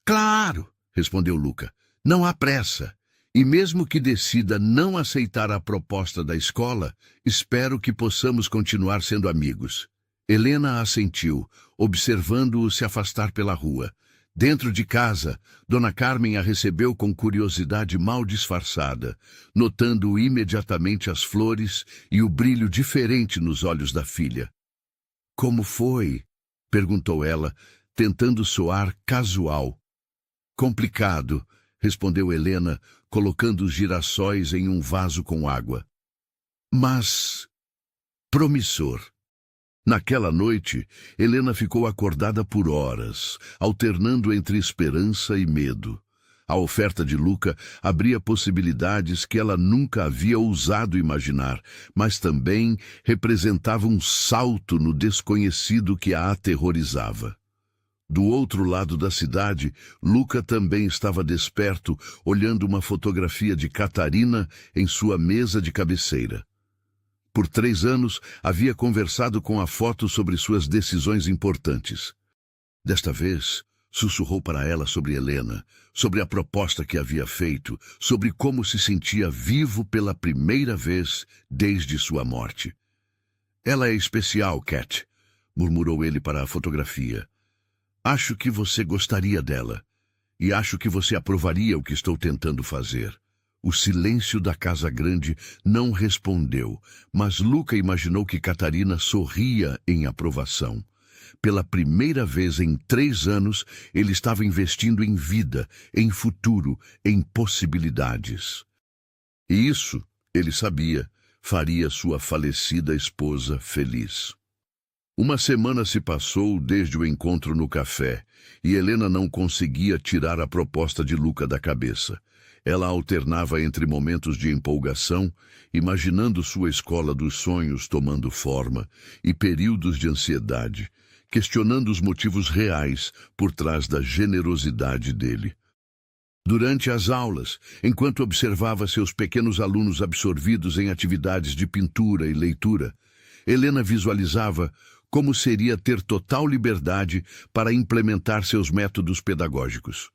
Claro, respondeu Luca. Não há pressa. E mesmo que decida não aceitar a proposta da escola, espero que possamos continuar sendo amigos. Helena assentiu, observando-o se afastar pela rua. Dentro de casa, Dona Carmen a recebeu com curiosidade mal disfarçada, notando imediatamente as flores e o brilho diferente nos olhos da filha. Como foi? Perguntou ela, tentando soar casual. Complicado, respondeu Helena, colocando os girassóis em um vaso com água. Mas promissor. Naquela noite, Helena ficou acordada por horas, alternando entre esperança e medo. A oferta de Luca abria possibilidades que ela nunca havia ousado imaginar, mas também representava um salto no desconhecido que a aterrorizava. Do outro lado da cidade, Luca também estava desperto, olhando uma fotografia de Catarina em sua mesa de cabeceira. Por 3 anos, havia conversado com a foto sobre suas decisões importantes. Desta vez, sussurrou para ela sobre Helena, sobre a proposta que havia feito, sobre como se sentia vivo pela primeira vez desde sua morte. Ela é especial, Cat, murmurou ele para a fotografia. Acho que você gostaria dela, e acho que você aprovaria o que estou tentando fazer. O silêncio da casa grande não respondeu, mas Luca imaginou que Catarina sorria em aprovação. Pela primeira vez em 3 anos, ele estava investindo em vida, em futuro, em possibilidades. E isso, ele sabia, faria sua falecida esposa feliz. Uma semana se passou desde o encontro no café, e Helena não conseguia tirar a proposta de Luca da cabeça. ela alternava entre momentos de empolgação, imaginando sua escola dos sonhos tomando forma, e períodos de ansiedade, questionando os motivos reais por trás da generosidade dele. Durante as aulas, enquanto observava seus pequenos alunos absorvidos em atividades de pintura e leitura, Helena visualizava como seria ter total liberdade para implementar seus métodos pedagógicos.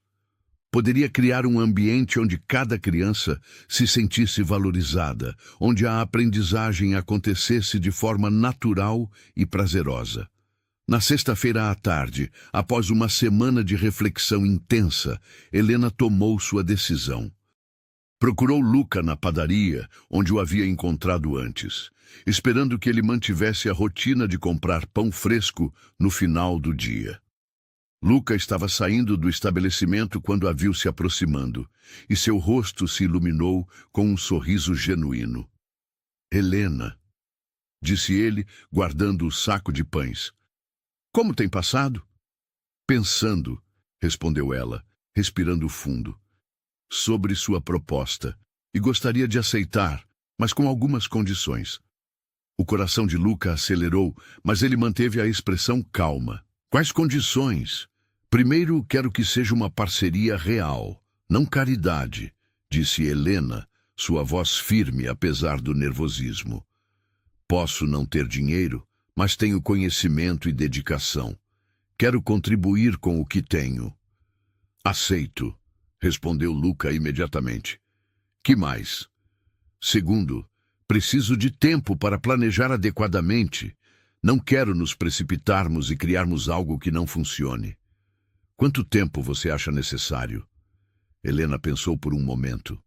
Poderia criar um ambiente onde cada criança se sentisse valorizada, onde a aprendizagem acontecesse de forma natural e prazerosa. Na sexta-feira à tarde, após uma semana de reflexão intensa, Helena tomou sua decisão. Procurou Luca na padaria, onde o havia encontrado antes, esperando que ele mantivesse a rotina de comprar pão fresco no final do dia. Luca estava saindo do estabelecimento quando a viu se aproximando, e seu rosto se iluminou com um sorriso genuíno. "Helena", disse ele, guardando o saco de pães. "Como tem passado?" "Pensando", respondeu ela, respirando fundo, "sobre sua proposta, e gostaria de aceitar, mas com algumas condições." O coração de Luca acelerou, mas ele manteve a expressão calma. "Quais condições?" "Primeiro, quero que seja uma parceria real, não caridade", disse Helena, sua voz firme apesar do nervosismo. "Posso não ter dinheiro, mas tenho conhecimento e dedicação. Quero contribuir com o que tenho." "Aceito", respondeu Luca imediatamente. "Que mais?" "Segundo, preciso de tempo para planejar adequadamente. Não quero nos precipitarmos e criarmos algo que não funcione." "Quanto tempo você acha necessário?" Helena pensou por um momento.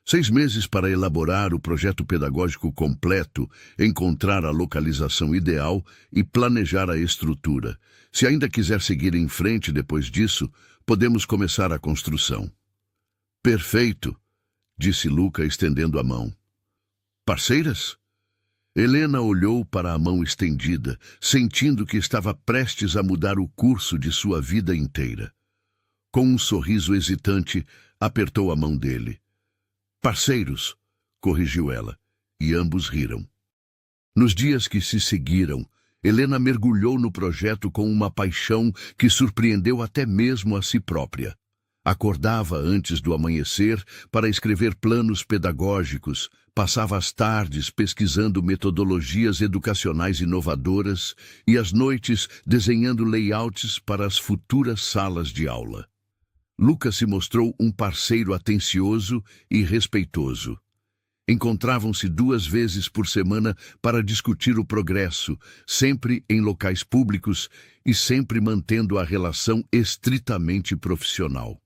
6 meses para elaborar o projeto pedagógico completo, encontrar a localização ideal e planejar a estrutura. Se ainda quiser seguir em frente depois disso, podemos começar a construção." "Perfeito", disse Luca estendendo a mão. "Parceiras?" Helena olhou para a mão estendida, sentindo que estava prestes a mudar o curso de sua vida inteira. Com um sorriso hesitante, apertou a mão dele. "Parceiros", corrigiu ela, e ambos riram. Nos dias que se seguiram, Helena mergulhou no projeto com uma paixão que surpreendeu até mesmo a si própria. Acordava antes do amanhecer para escrever planos pedagógicos, passava as tardes pesquisando metodologias educacionais inovadoras e as noites desenhando layouts para as futuras salas de aula. Luca se mostrou um parceiro atencioso e respeitoso. Encontravam-se 2 vezes por semana para discutir o progresso, sempre em locais públicos e sempre mantendo a relação estritamente profissional.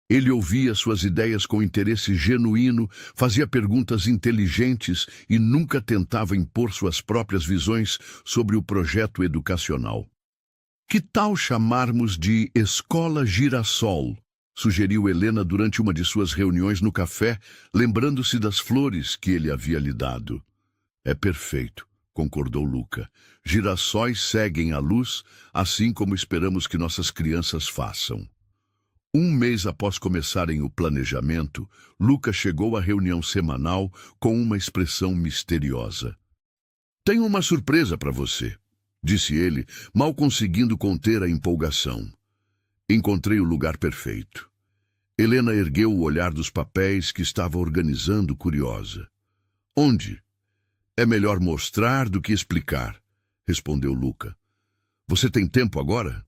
Ele ouvia suas ideias com interesse genuíno, fazia perguntas inteligentes e nunca tentava impor suas próprias visões sobre o projeto educacional. "Que tal chamarmos de Escola Girassol?", sugeriu Helena durante uma de suas reuniões no café, lembrando-se das flores que ele havia lhe dado. "É perfeito", concordou Luca. "Girassóis seguem a luz, assim como esperamos que nossas crianças façam." 1 mês após começarem o planejamento, Luca chegou à reunião semanal com uma expressão misteriosa. "Tenho uma surpresa para você", disse ele, mal conseguindo conter a empolgação. "Encontrei o lugar perfeito." Helena ergueu o olhar dos papéis que estava organizando, curiosa. "Onde?" "É melhor mostrar do que explicar", respondeu Luca. "Você tem tempo agora?"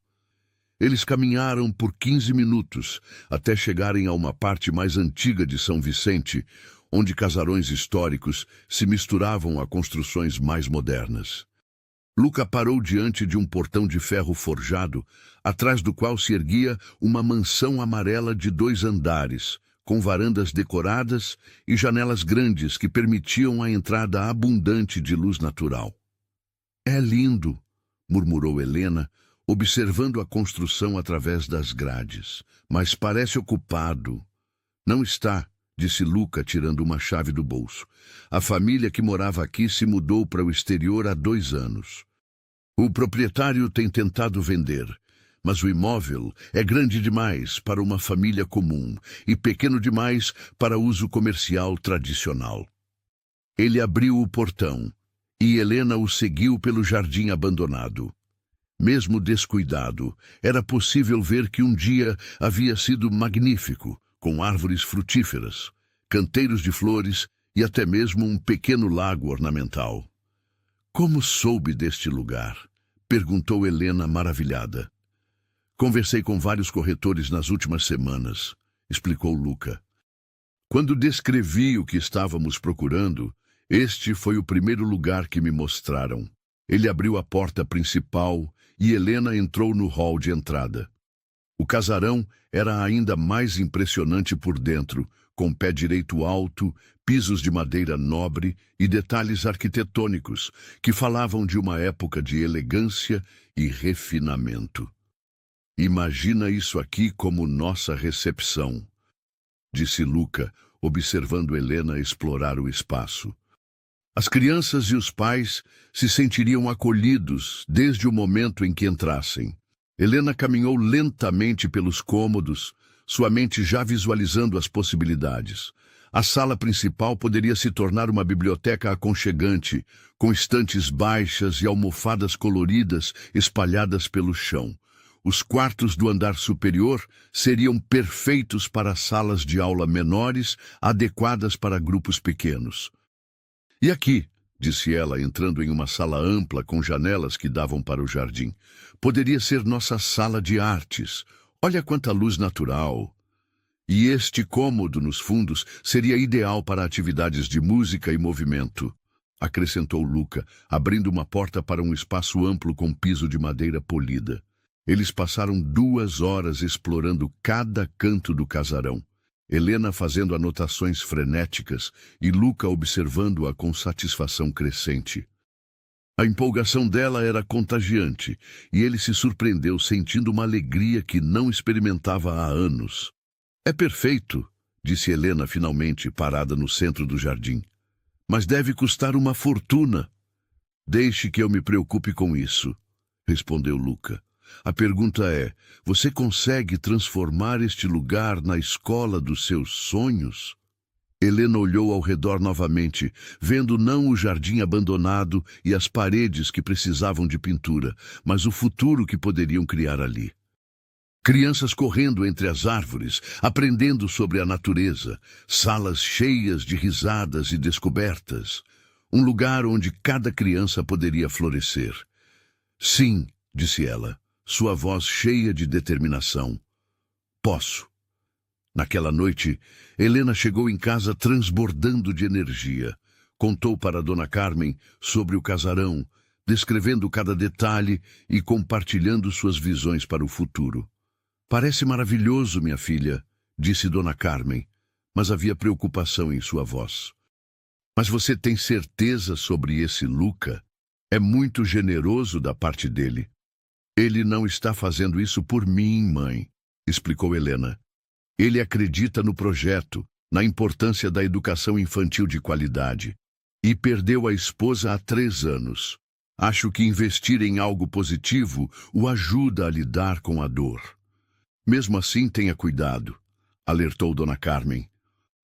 Eles caminharam por 15 minutos, até chegarem a uma parte mais antiga de São Vicente, onde casarões históricos se misturavam a construções mais modernas. Luca parou diante de um portão de ferro forjado, atrás do qual se erguia uma mansão amarela de 2 andares, com varandas decoradas e janelas grandes que permitiam a entrada abundante de luz natural. "É lindo", murmurou Helena, observando a construção através das grades. "Mas parece ocupado." "Não está", disse Luca, tirando uma chave do bolso. "A família que morava aqui se mudou para o exterior há 2 anos. O proprietário tem tentado vender, mas o imóvel é grande demais para uma família comum e pequeno demais para uso comercial tradicional. Ele abriu o portão e Helena o seguiu pelo jardim abandonado. Mesmo descuidado, era possível ver que um dia havia sido magnífico, com árvores frutíferas, canteiros de flores e até mesmo um pequeno lago ornamental. Como soube deste lugar? Perguntou Helena maravilhada. Conversei com vários corretores nas últimas semanas, explicou Luca. Quando descrevi o que estávamos procurando, este foi o primeiro lugar que me mostraram. Ele abriu a porta principal e Helena entrou no hall de entrada. O casarão era ainda mais impressionante por dentro, com pé direito alto, pisos de madeira nobre e detalhes arquitetônicos que falavam de uma época de elegância e refinamento. Imagina isso aqui como nossa recepção, disse Luca, observando Helena explorar o espaço. As crianças e os pais se sentiriam acolhidos desde o momento em que entrassem. Helena caminhou lentamente pelos cômodos, sua mente já visualizando as possibilidades. A sala principal poderia se tornar uma biblioteca aconchegante, com estantes baixas e almofadas coloridas espalhadas pelo chão. Os quartos do andar superior seriam perfeitos para salas de aula menores, adequadas para grupos pequenos. E aqui, disse ela, entrando em uma sala ampla com janelas que davam para o jardim, poderia ser nossa sala de artes. Olha quanta luz natural. E este cômodo nos fundos seria ideal para atividades de música e movimento, acrescentou Luca, abrindo uma porta para um espaço amplo com piso de madeira polida. Eles passaram 2 horas explorando cada canto do casarão, Helena fazendo anotações frenéticas e Luca observando-a com satisfação crescente. A empolgação dela era contagiante e ele se surpreendeu sentindo uma alegria que não experimentava há anos. É perfeito, disse Helena finalmente, parada no centro do jardim. Mas deve custar uma fortuna. Deixe que eu me preocupe com isso, respondeu Luca. A pergunta é, você consegue transformar este lugar na escola dos seus sonhos? Helena olhou ao redor novamente, vendo não o jardim abandonado e as paredes que precisavam de pintura, mas o futuro que poderiam criar ali. Crianças correndo entre as árvores, aprendendo sobre a natureza, salas cheias de risadas e descobertas. Um lugar onde cada criança poderia florescer. Sim, disse ela, sua voz cheia de determinação. Posso. Naquela noite, Helena chegou em casa transbordando de energia. Contou para Dona Carmen sobre o casarão, descrevendo cada detalhe e compartilhando suas visões para o futuro. Parece maravilhoso, minha filha, disse Dona Carmen, mas havia preocupação em sua voz. Mas você tem certeza sobre esse Luca? É muito generoso da parte dele. Ele não está fazendo isso por mim, mãe, explicou Helena. Ele acredita no projeto, na importância da educação infantil de qualidade. E perdeu a esposa há 3 anos. Acho que investir em algo positivo o ajuda a lidar com a dor. Mesmo assim, tenha cuidado, alertou Dona Carmen.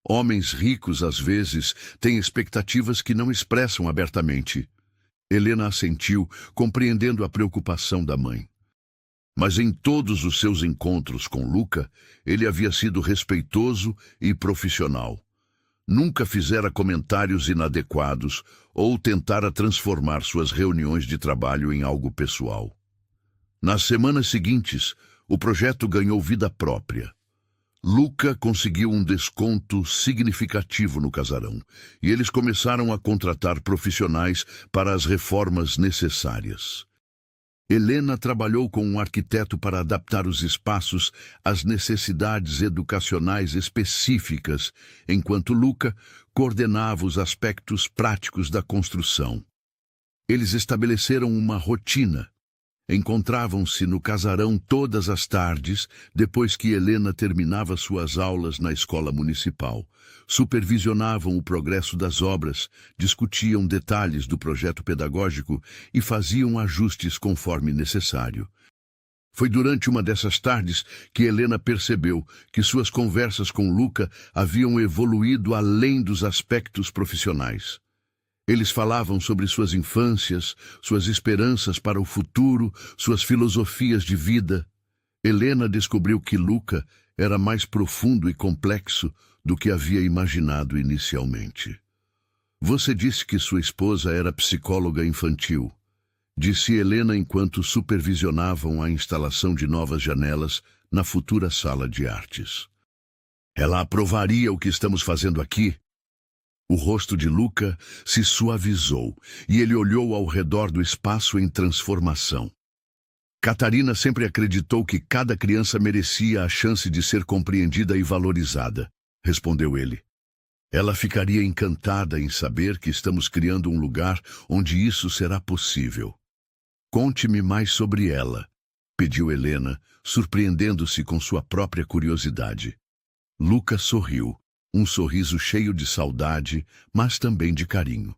Homens ricos, às vezes, têm expectativas que não expressam abertamente. Helena assentiu, compreendendo a preocupação da mãe. Mas em todos os seus encontros com Luca, ele havia sido respeitoso e profissional. Nunca fizera comentários inadequados ou tentara transformar suas reuniões de trabalho em algo pessoal. Nas semanas seguintes, o projeto ganhou vida própria. Luca conseguiu um desconto significativo no casarão e eles começaram a contratar profissionais para as reformas necessárias. Helena trabalhou com um arquiteto para adaptar os espaços às necessidades educacionais específicas, enquanto Luca coordenava os aspectos práticos da construção. Eles estabeleceram uma rotina. Encontravam-se no casarão todas as tardes, depois que Helena terminava suas aulas na escola municipal. Supervisionavam o progresso das obras, discutiam detalhes do projeto pedagógico e faziam ajustes conforme necessário. Foi durante uma dessas tardes que Helena percebeu que suas conversas com Luca haviam evoluído além dos aspectos profissionais. Eles falavam sobre suas infâncias, suas esperanças para o futuro, suas filosofias de vida. Helena descobriu que Luca era mais profundo e complexo do que havia imaginado inicialmente. Você disse que sua esposa era psicóloga infantil, disse Helena enquanto supervisionavam a instalação de novas janelas na futura sala de artes. Ela aprovaria o que estamos fazendo aqui? O rosto de Luca se suavizou e ele olhou ao redor do espaço em transformação. Catarina sempre acreditou que cada criança merecia a chance de ser compreendida e valorizada, respondeu ele. Ela ficaria encantada em saber que estamos criando um lugar onde isso será possível. Conte-me mais sobre ela, pediu Helena, surpreendendo-se com sua própria curiosidade. Luca sorriu, um sorriso cheio de saudade, mas também de carinho.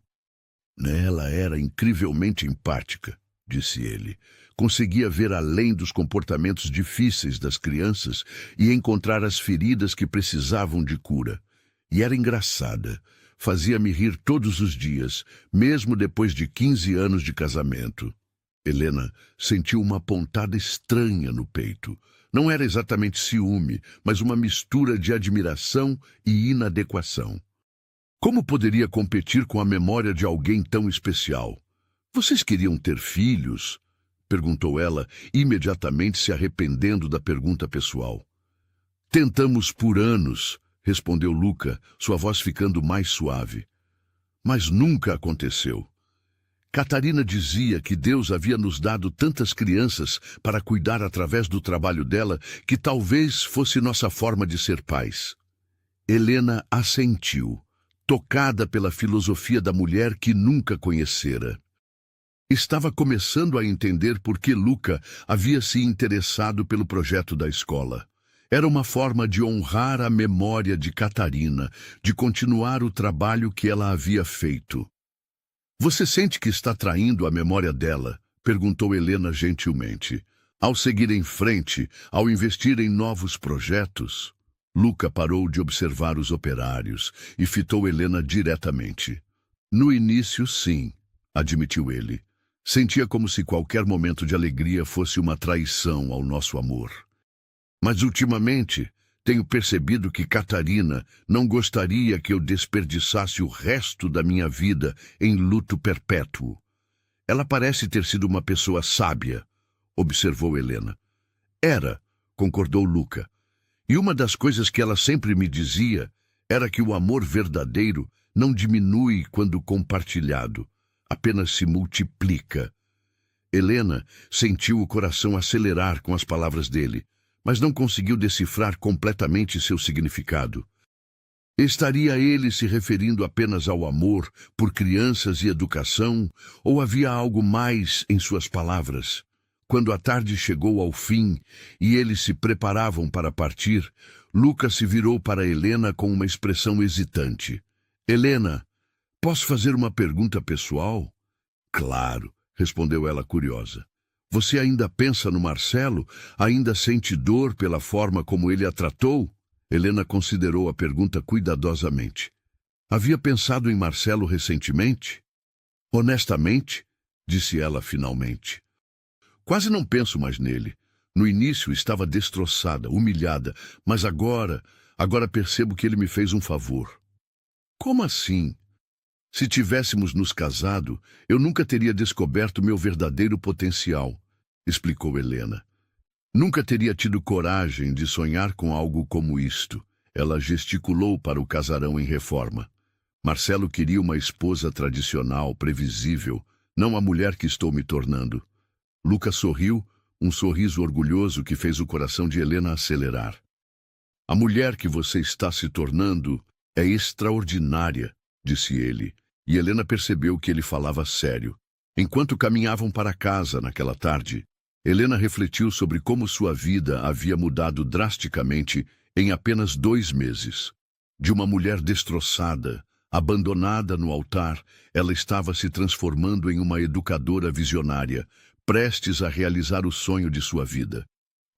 Ela era incrivelmente empática, disse ele. Conseguia ver além dos comportamentos difíceis das crianças e encontrar as feridas que precisavam de cura. E era engraçada. Fazia-me rir todos os dias, mesmo depois de 15 anos de casamento. Helena sentiu uma pontada estranha no peito. Não era exatamente ciúme, mas uma mistura de admiração e inadequação. Como poderia competir com a memória de alguém tão especial? Vocês queriam ter filhos? Perguntou ela, imediatamente se arrependendo da pergunta pessoal. Tentamos por anos, respondeu Luca, sua voz ficando mais suave. Mas nunca aconteceu. Catarina dizia que Deus havia nos dado tantas crianças para cuidar através do trabalho dela que talvez fosse nossa forma de ser pais. Helena assentiu, tocada pela filosofia da mulher que nunca conhecera. Estava começando a entender por que Luca havia se interessado pelo projeto da escola. Era uma forma de honrar a memória de Catarina, de continuar o trabalho que ela havia feito. Você sente que está traindo a memória dela? Perguntou Helena gentilmente. Ao seguir em frente, ao investir em novos projetos, Luca parou de observar os operários e fitou Helena diretamente. No início, sim, admitiu ele. Sentia como se qualquer momento de alegria fosse uma traição ao nosso amor. Mas ultimamente, tenho percebido que Catarina não gostaria que eu desperdiçasse o resto da minha vida em luto perpétuo. Ela parece ter sido uma pessoa sábia, observou Helena. Era, concordou Luca. E uma das coisas que ela sempre me dizia era que o amor verdadeiro não diminui quando compartilhado, apenas se multiplica. Helena sentiu o coração acelerar com as palavras dele, mas não conseguiu decifrar completamente seu significado. Estaria ele se referindo apenas ao amor por crianças e educação, ou havia algo mais em suas palavras? Quando a tarde chegou ao fim e eles se preparavam para partir, Lucas se virou para Helena com uma expressão hesitante. Helena, posso fazer uma pergunta pessoal? Claro, respondeu ela curiosa. Você ainda pensa no Marcelo? Ainda sente dor pela forma como ele a tratou? Helena considerou a pergunta cuidadosamente. Havia pensado em Marcelo recentemente? Honestamente, disse ela finalmente. Quase não penso mais nele. No início estava destroçada, humilhada, mas agora percebo que ele me fez um favor. Como assim? Se tivéssemos nos casado, eu nunca teria descoberto meu verdadeiro potencial, explicou Helena. Nunca teria tido coragem de sonhar com algo como isto. Ela gesticulou para o casarão em reforma. Marcelo queria uma esposa tradicional, previsível, não a mulher que estou me tornando. Lucas sorriu, um sorriso orgulhoso que fez o coração de Helena acelerar. A mulher que você está se tornando é extraordinária, disse ele, e Helena percebeu que ele falava sério. Enquanto caminhavam para casa naquela tarde, Helena refletiu sobre como sua vida havia mudado drasticamente em apenas 2 meses. De uma mulher destroçada, abandonada no altar, ela estava se transformando em uma educadora visionária, prestes a realizar o sonho de sua vida.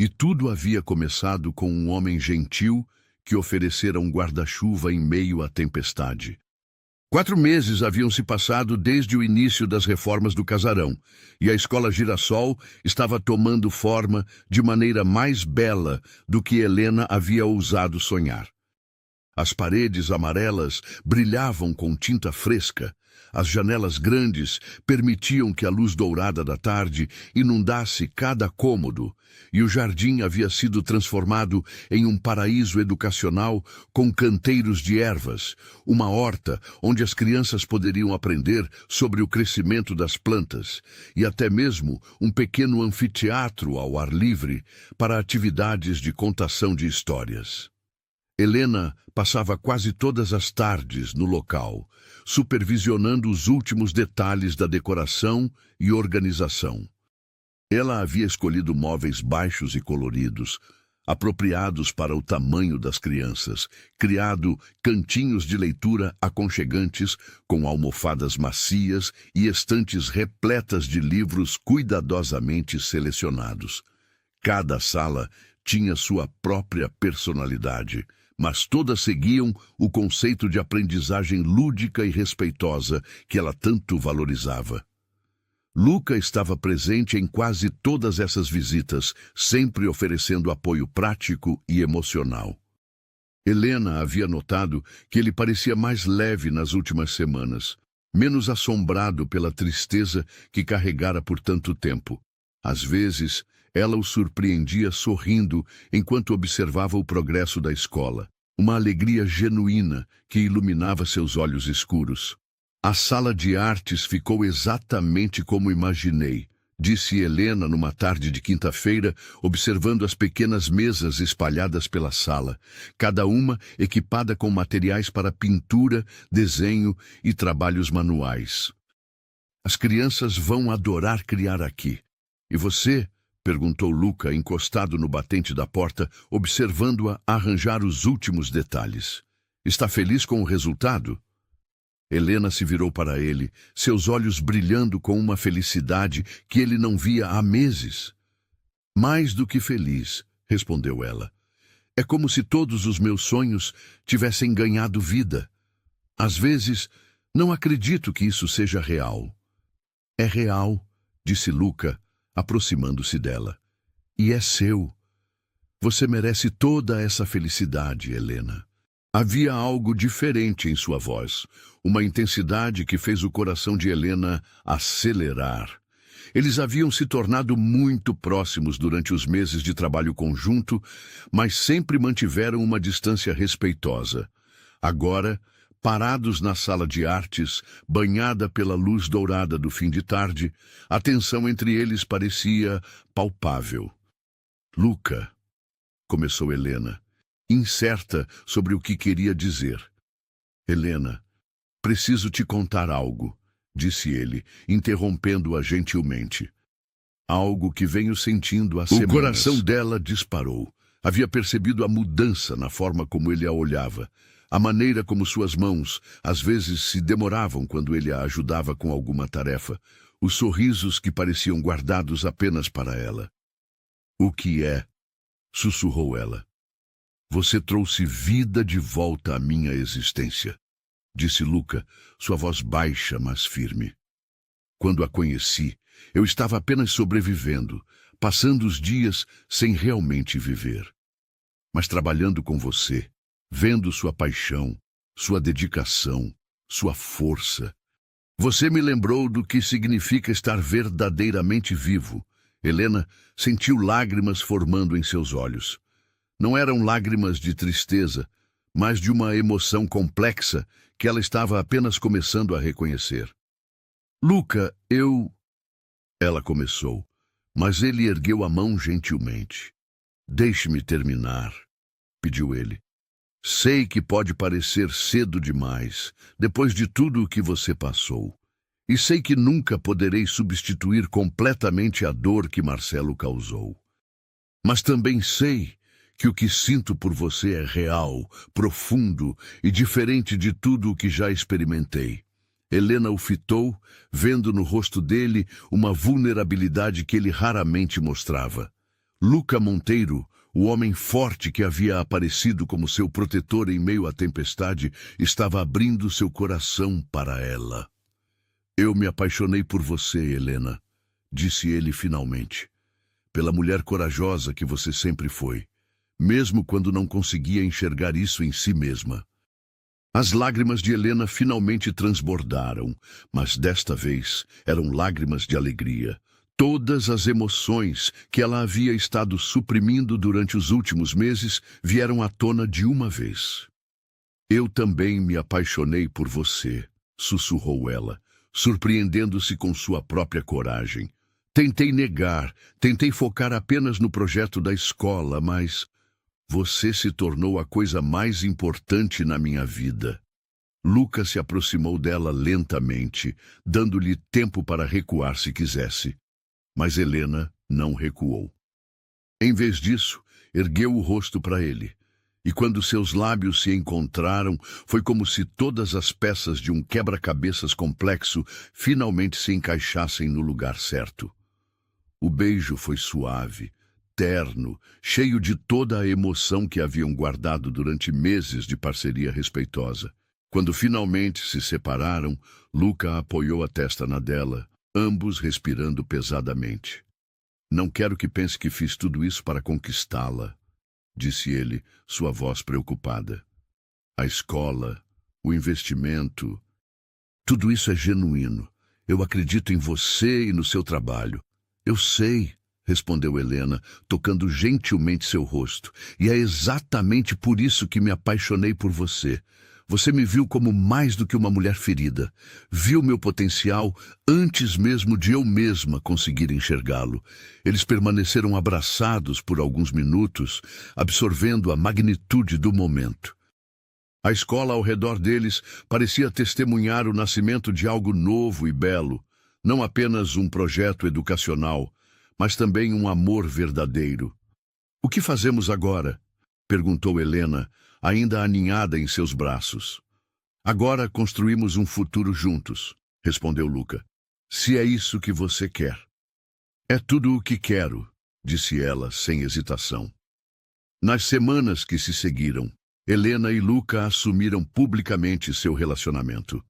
E tudo havia começado com um homem gentil que oferecera um guarda-chuva em meio à tempestade. 4 meses haviam se passado desde o início das reformas do casarão, e a escola Girassol estava tomando forma de maneira mais bela do que Helena havia ousado sonhar. As paredes amarelas brilhavam com tinta fresca, as janelas grandes permitiam que a luz dourada da tarde inundasse cada cômodo, e o jardim havia sido transformado em um paraíso educacional com canteiros de ervas, uma horta onde as crianças poderiam aprender sobre o crescimento das plantas, e até mesmo um pequeno anfiteatro ao ar livre para atividades de contação de histórias. Helena passava quase todas as tardes no local, supervisionando os últimos detalhes da decoração e organização. Ela havia escolhido móveis baixos e coloridos, apropriados para o tamanho das crianças, criado cantinhos de leitura aconchegantes com almofadas macias e estantes repletas de livros cuidadosamente selecionados. Cada sala tinha sua própria personalidade, mas todas seguiam o conceito de aprendizagem lúdica e respeitosa que ela tanto valorizava. Luca estava presente em quase todas essas visitas, sempre oferecendo apoio prático e emocional. Helena havia notado que ele parecia mais leve nas últimas semanas, menos assombrado pela tristeza que carregara por tanto tempo. Às vezes, ela o surpreendia sorrindo enquanto observava o progresso da escola, uma alegria genuína que iluminava seus olhos escuros. A sala de artes ficou exatamente como imaginei, disse Helena numa tarde de quinta-feira, observando as pequenas mesas espalhadas pela sala, cada uma equipada com materiais para pintura, desenho e trabalhos manuais. As crianças vão adorar criar aqui. E você? Perguntou Luca, encostado no batente da porta, observando-a arranjar os últimos detalhes. Está feliz com o resultado? Helena se virou para ele, seus olhos brilhando com uma felicidade que ele não via há meses. Mais do que feliz, respondeu ela. É como se todos os meus sonhos tivessem ganhado vida. Às vezes, não acredito que isso seja real. É real, disse Luca, aproximando-se dela. E é seu. Você merece toda essa felicidade, Helena. Havia algo diferente em sua voz, uma intensidade que fez o coração de Helena acelerar. Eles haviam se tornado muito próximos durante os meses de trabalho conjunto, mas sempre mantiveram uma distância respeitosa. Agora, parados na sala de artes, banhada pela luz dourada do fim de tarde, a tensão entre eles parecia palpável. Luca, começou Helena, incerta sobre o que queria dizer. Helena, preciso te contar algo, disse ele, interrompendo-a gentilmente. Algo que venho sentindo há semanas. O coração dela disparou. Havia percebido a mudança na forma como ele a olhava. A maneira como suas mãos, às vezes, se demoravam quando ele a ajudava com alguma tarefa, os sorrisos que pareciam guardados apenas para ela. O que é? Sussurrou ela. Você trouxe vida de volta à minha existência, disse Luca, sua voz baixa, mas firme. Quando a conheci, eu estava apenas sobrevivendo, passando os dias sem realmente viver. Mas trabalhando com você, vendo sua paixão, sua dedicação, sua força. Você me lembrou do que significa estar verdadeiramente vivo. Helena sentiu lágrimas formando em seus olhos. Não eram lágrimas de tristeza, mas de uma emoção complexa que ela estava apenas começando a reconhecer. Luca, Ela começou, mas ele ergueu a mão gentilmente. Deixe-me terminar, pediu ele. Sei que pode parecer cedo demais, depois de tudo o que você passou. E sei que nunca poderei substituir completamente a dor que Marcelo causou. Mas também sei que o que sinto por você é real, profundo e diferente de tudo o que já experimentei. Helena o fitou, vendo no rosto dele uma vulnerabilidade que ele raramente mostrava. Luca Monteiro, o homem forte que havia aparecido como seu protetor em meio à tempestade, estava abrindo seu coração para ela. Eu me apaixonei por você, Helena, disse ele finalmente, pela mulher corajosa que você sempre foi, mesmo quando não conseguia enxergar isso em si mesma. As lágrimas de Helena finalmente transbordaram, mas desta vez eram lágrimas de alegria. Todas as emoções que ela havia estado suprimindo durante os últimos meses vieram à tona de uma vez. Eu também me apaixonei por você, sussurrou ela, surpreendendo-se com sua própria coragem. Tentei negar, tentei focar apenas no projeto da escola, mas você se tornou a coisa mais importante na minha vida. Luca se aproximou dela lentamente, dando-lhe tempo para recuar se quisesse. Mas Helena não recuou. Em vez disso, ergueu o rosto para ele. E quando seus lábios se encontraram, foi como se todas as peças de um quebra-cabeças complexo finalmente se encaixassem no lugar certo. O beijo foi suave, terno, cheio de toda a emoção que haviam guardado durante meses de parceria respeitosa. Quando finalmente se separaram, Luca apoiou a testa na dela, ambos respirando pesadamente. Não quero que pense que fiz tudo isso para conquistá-la, disse ele, sua voz preocupada. A escola, o investimento, tudo isso é genuíno. Eu acredito em você e no seu trabalho. Eu sei, respondeu Helena, tocando gentilmente seu rosto, e é exatamente por isso que me apaixonei por você. Você me viu como mais do que uma mulher ferida. Viu meu potencial antes mesmo de eu mesma conseguir enxergá-lo. Eles permaneceram abraçados por alguns minutos, absorvendo a magnitude do momento. A escola ao redor deles parecia testemunhar o nascimento de algo novo e belo, não apenas um projeto educacional, mas também um amor verdadeiro. O que fazemos agora? Perguntou Helena, ainda aninhada em seus braços. Agora construímos um futuro juntos, respondeu Luca. Se é isso que você quer. É tudo o que quero, disse ela sem hesitação. Nas semanas que se seguiram, Helena e Luca assumiram publicamente seu relacionamento.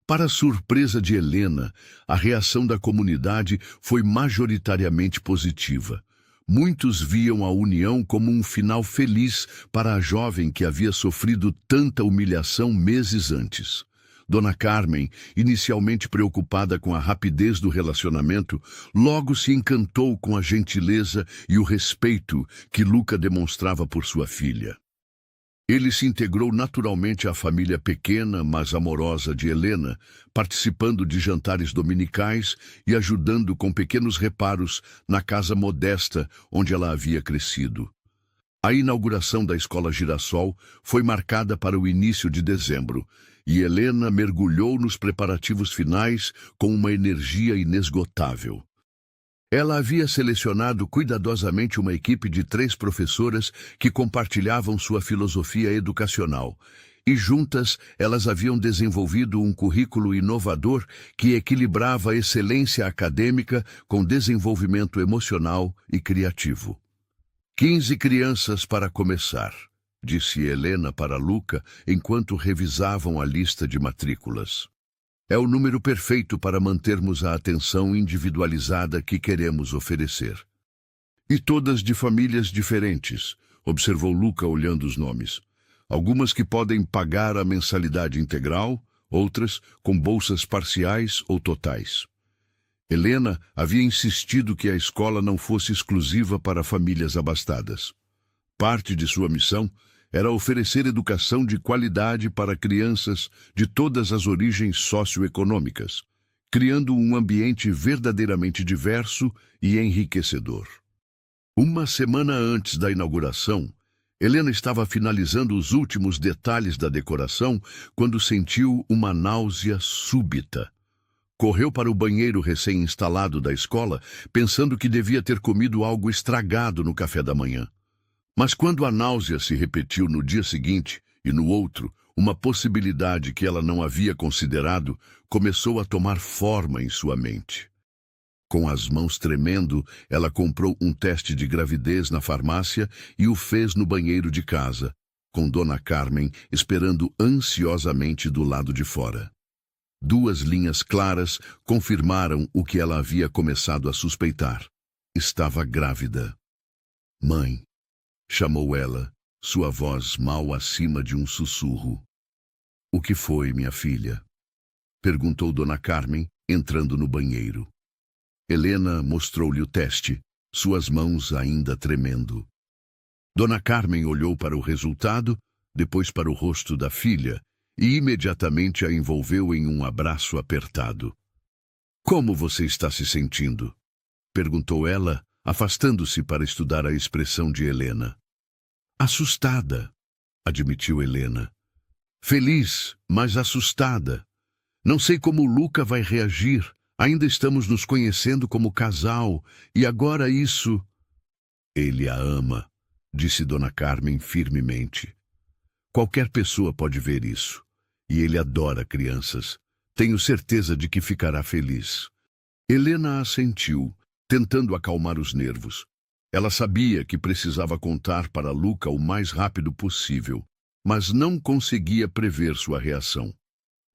Para surpresa de Helena, a reação da comunidade foi majoritariamente positiva. Muitos viam a união como um final feliz para a jovem que havia sofrido tanta humilhação meses antes. Dona Carmen, inicialmente preocupada com a rapidez do relacionamento, logo se encantou com a gentileza e o respeito que Luca demonstrava por sua filha. Ele se integrou naturalmente à família pequena, mas amorosa de Helena, participando de jantares dominicais e ajudando com pequenos reparos na casa modesta onde ela havia crescido. A inauguração da Escola Girassol foi marcada para o início de dezembro, e Helena mergulhou nos preparativos finais com uma energia inesgotável. Ela havia selecionado cuidadosamente uma equipe de 3 professoras que compartilhavam sua filosofia educacional, e juntas elas haviam desenvolvido um currículo inovador que equilibrava a excelência acadêmica com desenvolvimento emocional e criativo. 15 crianças para começar, disse Helena para Luca enquanto revisavam a lista de matrículas. É o número perfeito para mantermos a atenção individualizada que queremos oferecer. E todas de famílias diferentes, observou Luca olhando os nomes. Algumas que podem pagar a mensalidade integral, outras com bolsas parciais ou totais. Helena havia insistido que a escola não fosse exclusiva para famílias abastadas. Parte de sua missão era oferecer educação de qualidade para crianças de todas as origens socioeconômicas, criando um ambiente verdadeiramente diverso e enriquecedor. Uma semana antes da inauguração, Helena estava finalizando os últimos detalhes da decoração quando sentiu uma náusea súbita. Correu para o banheiro recém-instalado da escola, pensando que devia ter comido algo estragado no café da manhã. Mas quando a náusea se repetiu no dia seguinte e no outro, Uma possibilidade que ela não havia considerado começou a tomar forma em sua mente. Com as mãos tremendo, ela comprou um teste de gravidez na farmácia e o fez no banheiro de casa, com Dona Carmen esperando ansiosamente do lado de fora. 2 linhas claras confirmaram o que ela havia começado a suspeitar. Estava grávida. Mãe, chamou ela, sua voz mal acima de um sussurro. O que foi, minha filha? Perguntou Dona Carmen, entrando no banheiro. Helena mostrou-lhe o teste, suas mãos ainda tremendo. Dona Carmen olhou para o resultado, depois para o rosto da filha, e imediatamente a envolveu em um abraço apertado. Como você está se sentindo? Perguntou ela, afastando-se para estudar a expressão de Helena. Assustada, admitiu Helena. Feliz, mas assustada. Não sei como Luca vai reagir. Ainda estamos nos conhecendo como casal, e agora isso... Ele a ama, disse Dona Carmen firmemente. Qualquer pessoa pode ver isso. E ele adora crianças. Tenho certeza de que ficará feliz. Helena assentiu, tentando acalmar os nervos. Ela sabia que precisava contar para Luca o mais rápido possível, mas não conseguia prever sua reação.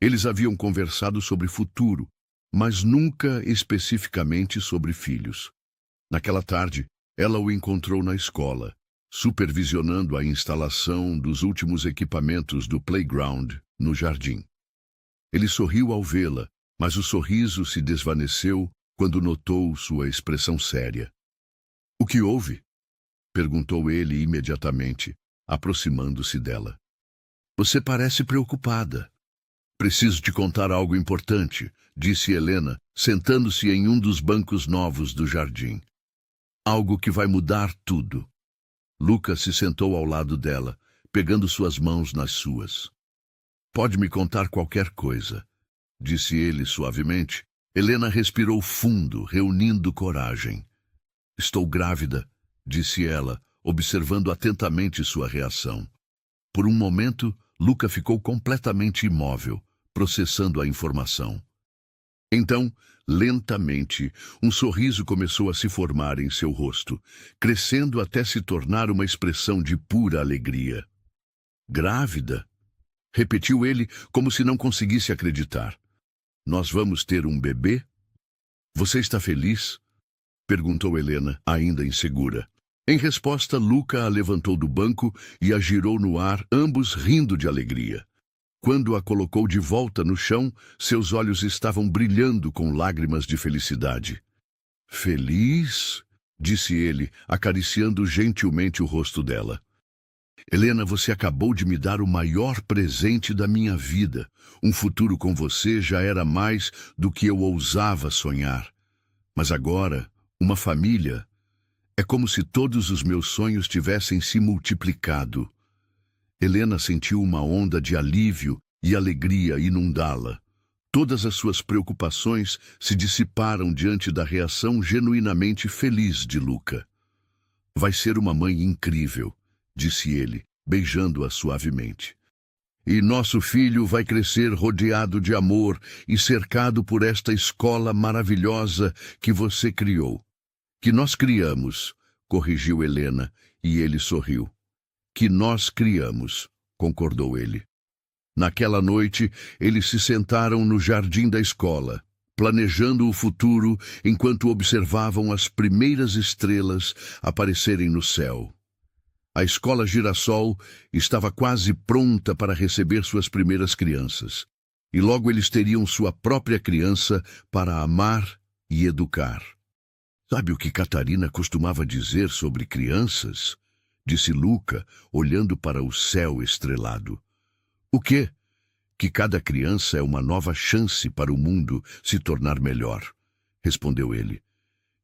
Eles haviam conversado sobre futuro, mas nunca especificamente sobre filhos. Naquela tarde, ela o encontrou na escola, supervisionando a instalação dos últimos equipamentos do playground no jardim. Ele sorriu ao vê-la, mas o sorriso se desvaneceu quando notou sua expressão séria. O que houve? Perguntou ele imediatamente, aproximando-se dela. Você parece preocupada. Preciso te contar algo importante, disse Helena, sentando-se em um dos bancos novos do jardim. Algo que vai mudar tudo. Lucas se sentou ao lado dela, pegando suas mãos nas suas. Pode me contar qualquer coisa, disse ele suavemente. Helena respirou fundo, reunindo coragem. Estou grávida, disse ela, observando atentamente sua reação. Por um momento, Luca ficou completamente imóvel, processando a informação. Então, lentamente, um sorriso começou a se formar em seu rosto, crescendo até se tornar uma expressão de pura alegria. Grávida? Repetiu ele, como se não conseguisse acreditar. Nós vamos ter um bebê? Você está feliz? Perguntou Helena, ainda insegura. Em resposta, Luca a levantou do banco e a girou no ar, ambos rindo de alegria. Quando a colocou de volta no chão, seus olhos estavam brilhando com lágrimas de felicidade. Feliz? Disse ele, acariciando gentilmente o rosto dela. Helena, você acabou de me dar o maior presente da minha vida. Um futuro com você já era mais do que eu ousava sonhar. Mas agora, uma família... É como se todos os meus sonhos tivessem se multiplicado. Helena sentiu uma onda de alívio e alegria inundá-la. Todas as suas preocupações se dissiparam diante da reação genuinamente feliz de Luca. Vai ser uma mãe incrível, disse ele, beijando-a suavemente. E nosso filho vai crescer rodeado de amor e cercado por esta escola maravilhosa que você criou. Que nós criamos, corrigiu Helena, e ele sorriu. Que nós criamos, concordou ele. Naquela noite, eles se sentaram no jardim da escola, planejando o futuro enquanto observavam as primeiras estrelas aparecerem no céu. A escola Girassol estava quase pronta para receber suas primeiras crianças, e logo eles teriam sua própria criança para amar e educar. Sabe o que Catarina costumava dizer sobre crianças? Disse Luca, olhando para o céu estrelado. O quê? Que cada criança é uma nova chance para o mundo se tornar melhor, respondeu ele.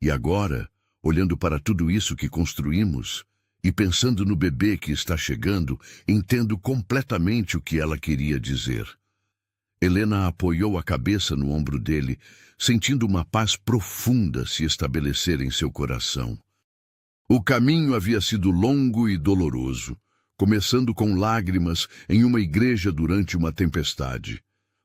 E agora, olhando para tudo isso que construímos, e pensando no bebê que está chegando, entendo completamente o que ela queria dizer. Helena apoiou a cabeça no ombro dele, sentindo uma paz profunda se estabelecer em seu coração. O caminho havia sido longo e doloroso, começando com lágrimas em uma igreja durante uma tempestade.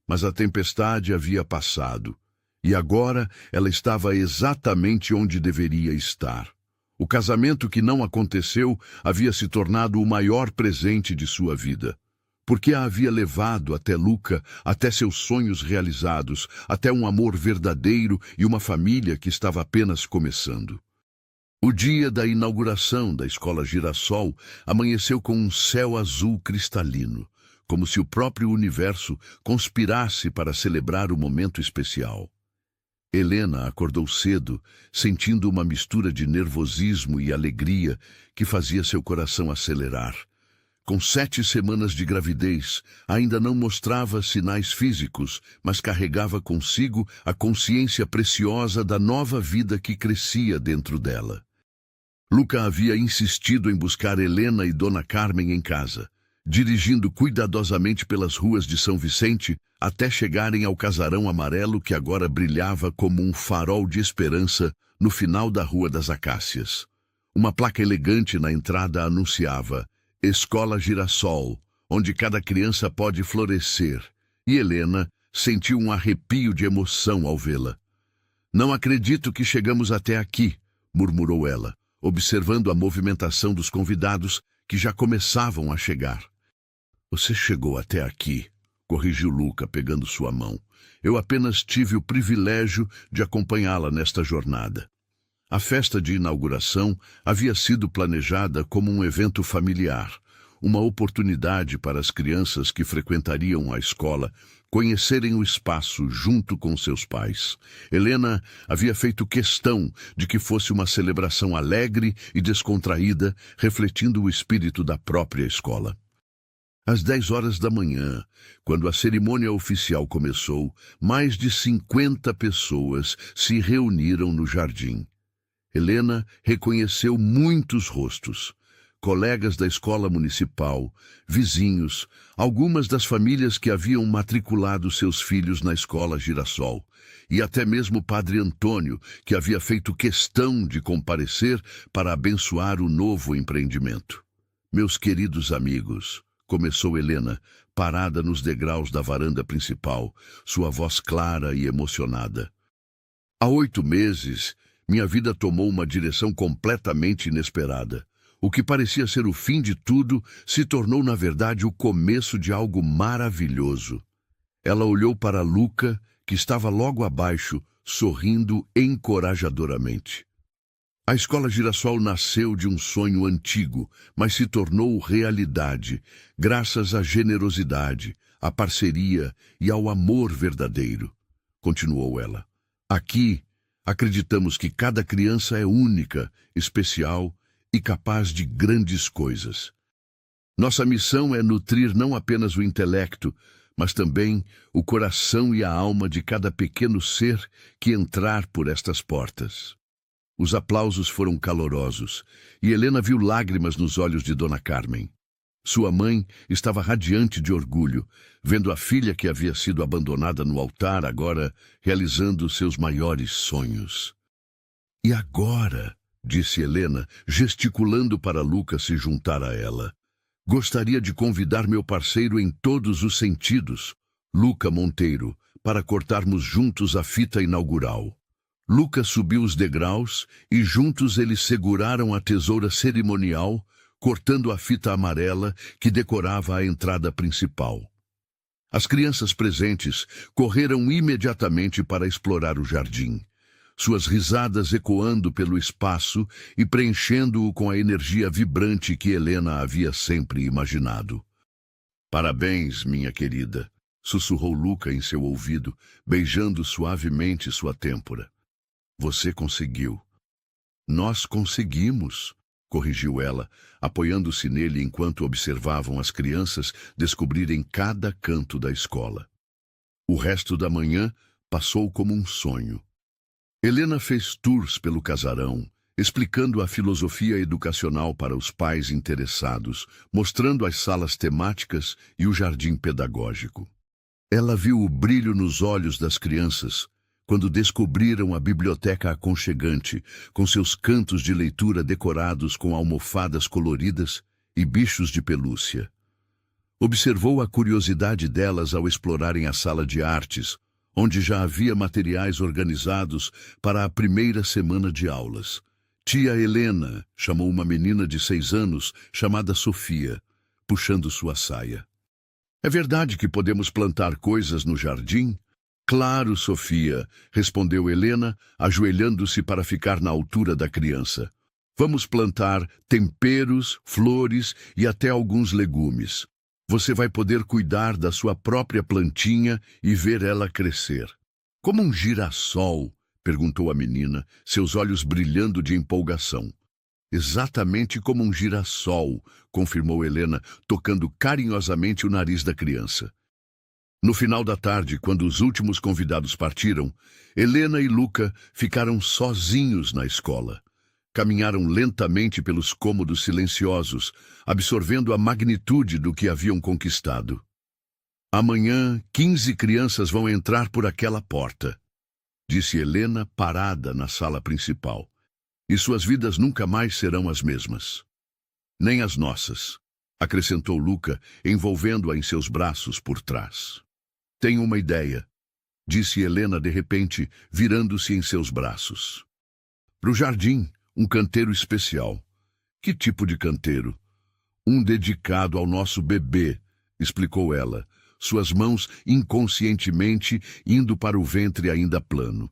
Mas a tempestade havia passado, e agora ela estava exatamente onde deveria estar. O casamento que não aconteceu havia se tornado o maior presente de sua vida, porque a havia levado até Luca, até seus sonhos realizados, até um amor verdadeiro e uma família que estava apenas começando. O dia da inauguração da Escola Girassol amanheceu com um céu azul cristalino, como se o próprio universo conspirasse para celebrar o momento especial. Helena acordou cedo, sentindo uma mistura de nervosismo e alegria que fazia seu coração acelerar. Com 7 semanas de gravidez, ainda não mostrava sinais físicos, mas carregava consigo a consciência preciosa da nova vida que crescia dentro dela. Luca havia insistido em buscar Helena e Dona Carmen em casa, dirigindo cuidadosamente pelas ruas de São Vicente até chegarem ao casarão amarelo que agora brilhava como um farol de esperança no final da Rua das Acácias. Uma placa elegante na entrada anunciava Escola Girassol, onde cada criança pode florescer, e Helena sentiu um arrepio de emoção ao vê-la. "Não acredito que chegamos até aqui", murmurou ela, observando a movimentação dos convidados que já começavam a chegar. "Você chegou até aqui", corrigiu Luca, pegando sua mão. "Eu apenas tive o privilégio de acompanhá-la nesta jornada." A festa de inauguração havia sido planejada como um evento familiar, uma oportunidade para as crianças que frequentariam a escola conhecerem o espaço junto com seus pais. Helena havia feito questão de que fosse uma celebração alegre e descontraída, refletindo o espírito da própria escola. Às 10 horas da manhã, quando a cerimônia oficial começou, mais de 50 pessoas se reuniram no jardim. Helena reconheceu muitos rostos. Colegas da escola municipal, vizinhos, algumas das famílias que haviam matriculado seus filhos na escola Girassol, e até mesmo o padre Antônio, que havia feito questão de comparecer para abençoar o novo empreendimento. "Meus queridos amigos", começou Helena, parada nos degraus da varanda principal, sua voz clara e emocionada. "Há 8 meses, minha vida tomou uma direção completamente inesperada. O que parecia ser o fim de tudo se tornou, na verdade, o começo de algo maravilhoso." Ela olhou para Luca, que estava logo abaixo, sorrindo encorajadoramente. A Escola Girassol nasceu de um sonho antigo, mas se tornou realidade, graças à generosidade, à parceria e ao amor verdadeiro, continuou ela. "Aqui, acreditamos que cada criança é única, especial e capaz de grandes coisas. Nossa missão é nutrir não apenas o intelecto, mas também o coração e a alma de cada pequeno ser que entrar por estas portas." Os aplausos foram calorosos, e Helena viu lágrimas nos olhos de Dona Carmen. Sua mãe estava radiante de orgulho, vendo a filha que havia sido abandonada no altar agora realizando seus maiores sonhos. "E agora", disse Helena, gesticulando para Lucas se juntar a ela, "gostaria de convidar meu parceiro em todos os sentidos, Luca Monteiro, para cortarmos juntos a fita inaugural." Lucas subiu os degraus e juntos eles seguraram a tesoura cerimonial, cortando a fita amarela que decorava a entrada principal. As crianças presentes correram imediatamente para explorar o jardim, suas risadas ecoando pelo espaço e preenchendo-o com a energia vibrante que Helena havia sempre imaginado. "Parabéns, minha querida", sussurrou Luca em seu ouvido, beijando suavemente sua têmpora. "Você conseguiu." "Nós conseguimos", corrigiu ela, apoiando-se nele enquanto observavam as crianças descobrirem cada canto da escola. O resto da manhã passou como um sonho. Helena fez tours pelo casarão, explicando a filosofia educacional para os pais interessados, mostrando as salas temáticas e o jardim pedagógico. Ela viu o brilho nos olhos das crianças quando descobriram a biblioteca aconchegante, com seus cantos de leitura decorados com almofadas coloridas e bichos de pelúcia. Observou a curiosidade delas ao explorarem a sala de artes, onde já havia materiais organizados para a primeira semana de aulas. Tia Helena chamou uma menina de 6 anos, chamada Sofia, puxando sua saia. É verdade que podemos plantar coisas no jardim? Claro, Sofia, respondeu Helena, ajoelhando-se para ficar na altura da criança. Vamos plantar temperos, flores e até alguns legumes. Você vai poder cuidar da sua própria plantinha e ver ela crescer. Como um girassol, perguntou a menina, seus olhos brilhando de empolgação. Exatamente como um girassol, confirmou Helena, tocando carinhosamente o nariz da criança. No final da tarde, quando os últimos convidados partiram, Helena e Luca ficaram sozinhos na escola. Caminharam lentamente pelos cômodos silenciosos, absorvendo a magnitude do que haviam conquistado. Amanhã, 15 crianças vão entrar por aquela porta, disse Helena, parada na sala principal. E suas vidas nunca mais serão as mesmas. Nem as nossas, acrescentou Luca, envolvendo-a em seus braços por trás. Tenho uma ideia, disse Helena de repente, virando-se em seus braços. Pro jardim, um canteiro especial. Que tipo de canteiro? Um dedicado ao nosso bebê, explicou ela, suas mãos inconscientemente indo para o ventre ainda plano.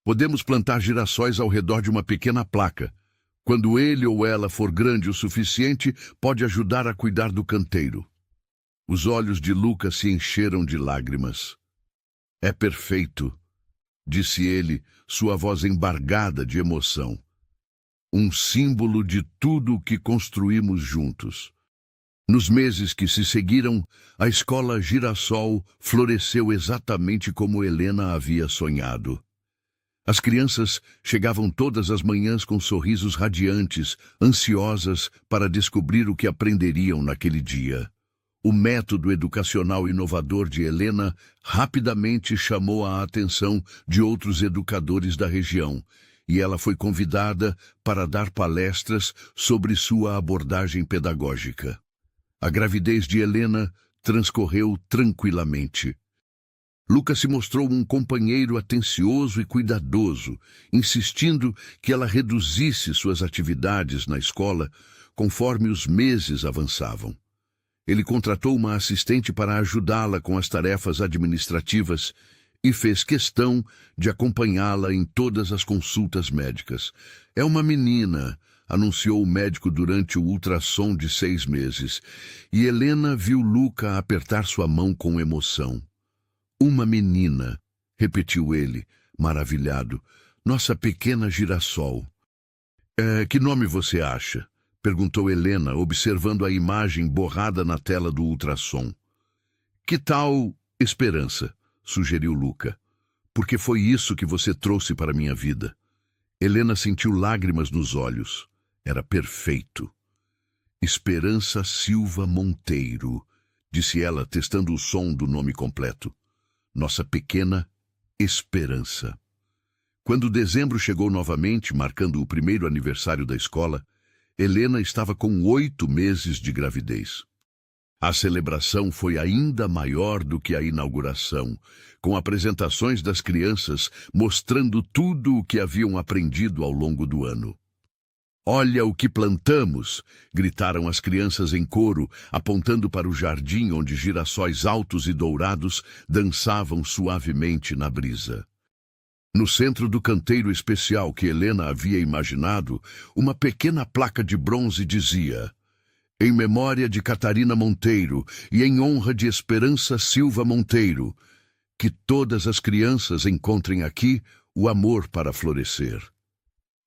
Podemos plantar girassóis ao redor de uma pequena placa. Quando ele ou ela for grande o suficiente, pode ajudar a cuidar do canteiro. Os olhos de Luca se encheram de lágrimas. É perfeito, disse ele, sua voz embargada de emoção. Um símbolo de tudo o que construímos juntos. Nos meses que se seguiram, a escola Girassol floresceu exatamente como Helena havia sonhado. As crianças chegavam todas as manhãs com sorrisos radiantes, ansiosas para descobrir o que aprenderiam naquele dia. O método educacional inovador de Helena rapidamente chamou a atenção de outros educadores da região, e ela foi convidada para dar palestras sobre sua abordagem pedagógica. A gravidez de Helena transcorreu tranquilamente. Luca se mostrou um companheiro atencioso e cuidadoso, insistindo que ela reduzisse suas atividades na escola conforme os meses avançavam. Ele contratou uma assistente para ajudá-la com as tarefas administrativas e fez questão de acompanhá-la em todas as consultas médicas. É uma menina, anunciou o médico durante o ultrassom de 6 meses, e Helena viu Luca apertar sua mão com emoção. Uma menina, repetiu ele, maravilhado, nossa pequena girassol. Que nome você acha? Perguntou Helena, observando a imagem borrada na tela do ultrassom. Que tal Esperança? Sugeriu Luca. Porque foi isso que você trouxe para minha vida. Helena sentiu lágrimas nos olhos. Era perfeito. Esperança Silva Monteiro, disse ela, testando o som do nome completo. Nossa pequena Esperança. Quando dezembro chegou novamente, marcando o primeiro aniversário da escola, Helena estava com 8 meses de gravidez. A celebração foi ainda maior do que a inauguração, com apresentações das crianças mostrando tudo o que haviam aprendido ao longo do ano. Olha o que plantamos! Gritaram as crianças em coro, apontando para o jardim onde girassóis altos e dourados dançavam suavemente na brisa. No centro do canteiro especial que Helena havia imaginado, uma pequena placa de bronze dizia: em memória de Catarina Monteiro e em honra de Esperança Silva Monteiro, que todas as crianças encontrem aqui o amor para florescer.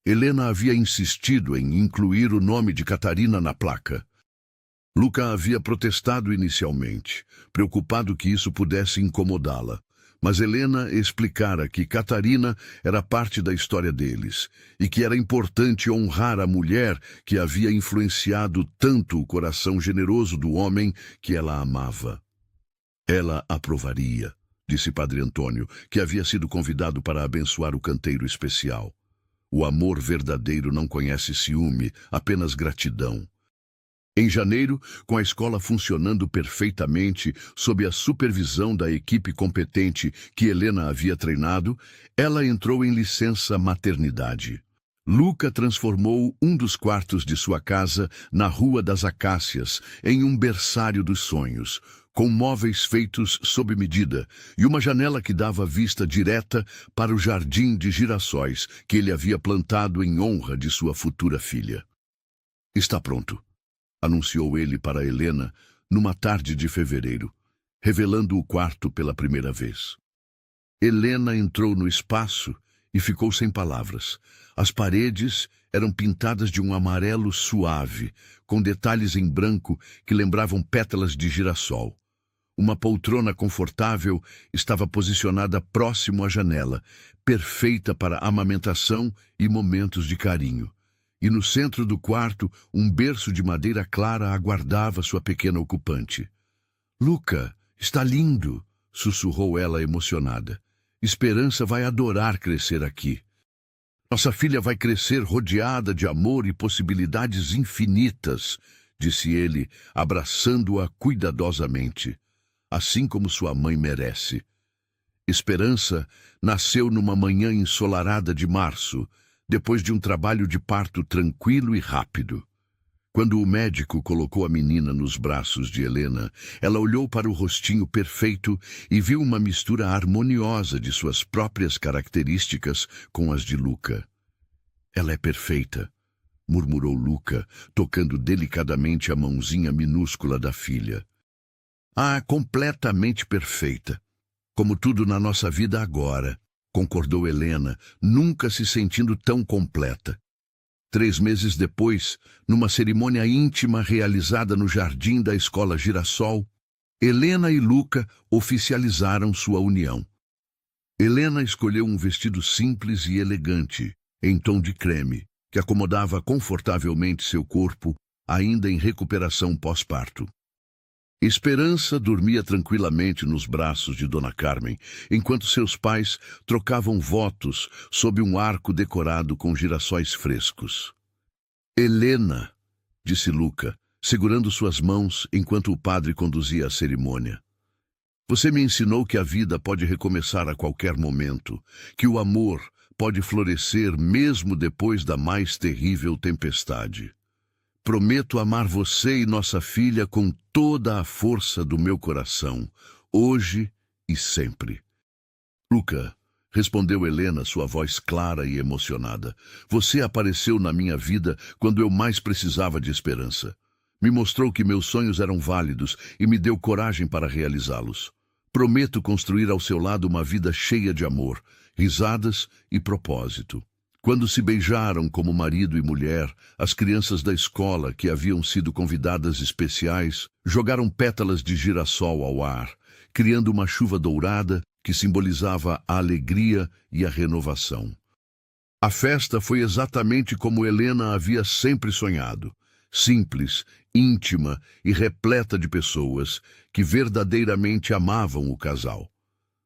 Helena havia insistido em incluir o nome de Catarina na placa. Luca havia protestado inicialmente, preocupado que isso pudesse incomodá-la. Mas Helena explicara que Catarina era parte da história deles e que era importante honrar a mulher que havia influenciado tanto o coração generoso do homem que ela amava. Ela aprovaria, disse Padre Antônio, que havia sido convidado para abençoar o canteiro especial. O amor verdadeiro não conhece ciúme, apenas gratidão. Em janeiro, com a escola funcionando perfeitamente, sob a supervisão da equipe competente que Helena havia treinado, ela entrou em licença maternidade. Luca transformou um dos quartos de sua casa na Rua das Acácias em um berçário dos sonhos, com móveis feitos sob medida e uma janela que dava vista direta para o jardim de girassóis que ele havia plantado em honra de sua futura filha. Está pronto, anunciou ele para Helena numa tarde de fevereiro, revelando o quarto pela primeira vez. Helena entrou no espaço e ficou sem palavras. As paredes eram pintadas de um amarelo suave, com detalhes em branco que lembravam pétalas de girassol. Uma poltrona confortável estava posicionada próximo à janela, perfeita para amamentação e momentos de carinho. E no centro do quarto, um berço de madeira clara aguardava sua pequena ocupante. "Luca, está lindo", sussurrou ela emocionada. "Esperança vai adorar crescer aqui. Nossa filha vai crescer rodeada de amor e possibilidades infinitas", disse ele, abraçando-a cuidadosamente, assim como sua mãe merece. Esperança nasceu numa manhã ensolarada de março, depois de um trabalho de parto tranquilo e rápido. Quando o médico colocou a menina nos braços de Helena, ela olhou para o rostinho perfeito e viu uma mistura harmoniosa de suas próprias características com as de Luca. "Ela é perfeita", murmurou Luca, tocando delicadamente a mãozinha minúscula da filha. "Ah, completamente perfeita. Como tudo na nossa vida agora", concordou Helena, nunca se sentindo tão completa. 3 meses depois, numa cerimônia íntima realizada no jardim da Escola Girassol, Helena e Luca oficializaram sua união. Helena escolheu um vestido simples e elegante, em tom de creme, que acomodava confortavelmente seu corpo, ainda em recuperação pós-parto. Esperança dormia tranquilamente nos braços de Dona Carmen, enquanto seus pais trocavam votos sob um arco decorado com girassóis frescos. "Helena", disse Luca, segurando suas mãos enquanto o padre conduzia a cerimônia. "Você me ensinou que a vida pode recomeçar a qualquer momento, que o amor pode florescer mesmo depois da mais terrível tempestade. Prometo amar você e nossa filha com toda a força do meu coração, hoje e sempre." "Luca", respondeu Helena, sua voz clara e emocionada, "você apareceu na minha vida quando eu mais precisava de esperança. Me mostrou que meus sonhos eram válidos e me deu coragem para realizá-los. Prometo construir ao seu lado uma vida cheia de amor, risadas e propósito." Quando se beijaram como marido e mulher, as crianças da escola, que haviam sido convidadas especiais, jogaram pétalas de girassol ao ar, criando uma chuva dourada que simbolizava a alegria e a renovação. A festa foi exatamente como Helena havia sempre sonhado, simples, íntima e repleta de pessoas que verdadeiramente amavam o casal.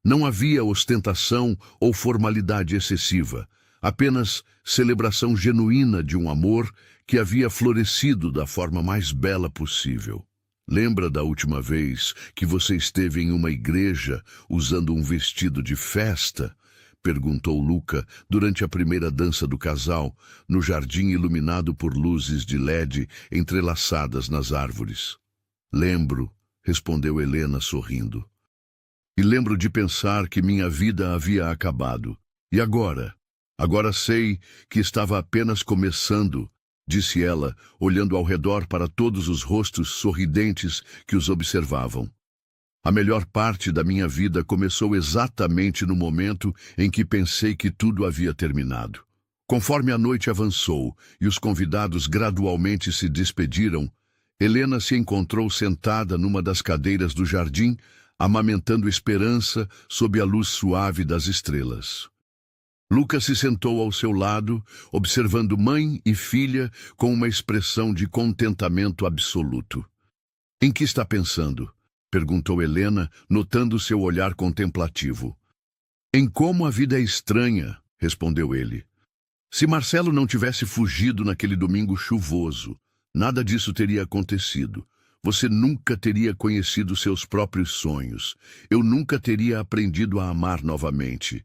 Não havia ostentação ou formalidade excessiva, apenas celebração genuína de um amor que havia florescido da forma mais bela possível. "Lembra da última vez que você esteve em uma igreja usando um vestido de festa?", perguntou Luca durante a primeira dança do casal, no jardim iluminado por luzes de LED entrelaçadas nas árvores. "Lembro", respondeu Helena sorrindo. "E lembro de pensar que minha vida havia acabado. E agora? Agora sei que estava apenas começando", disse ela, olhando ao redor para todos os rostos sorridentes que os observavam. "A melhor parte da minha vida começou exatamente no momento em que pensei que tudo havia terminado." Conforme a noite avançou e os convidados gradualmente se despediram, Helena se encontrou sentada numa das cadeiras do jardim, amamentando Esperança sob a luz suave das estrelas. Luca se sentou ao seu lado, observando mãe e filha com uma expressão de contentamento absoluto. "Em que está pensando?", perguntou Helena, notando seu olhar contemplativo. "Em como a vida é estranha", respondeu ele. "Se Marcelo não tivesse fugido naquele domingo chuvoso, Nada disso teria acontecido. Você nunca teria conhecido seus próprios sonhos. Eu nunca teria aprendido a amar novamente.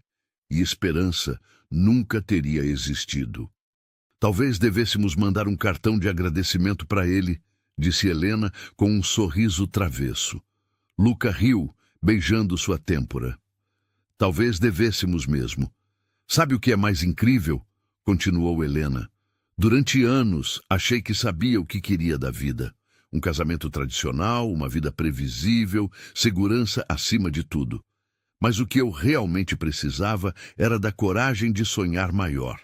E esperança nunca teria existido. Talvez devêssemos mandar um cartão de agradecimento para ele, disse Helena com um sorriso travesso. Luca riu, beijando sua têmpora. Talvez devêssemos mesmo. Sabe o que é mais incrível? Continuou Helena. Durante anos, achei que sabia o que queria da vida. Um casamento tradicional, uma vida previsível, segurança acima de tudo. Mas o que eu realmente precisava era da coragem de sonhar maior.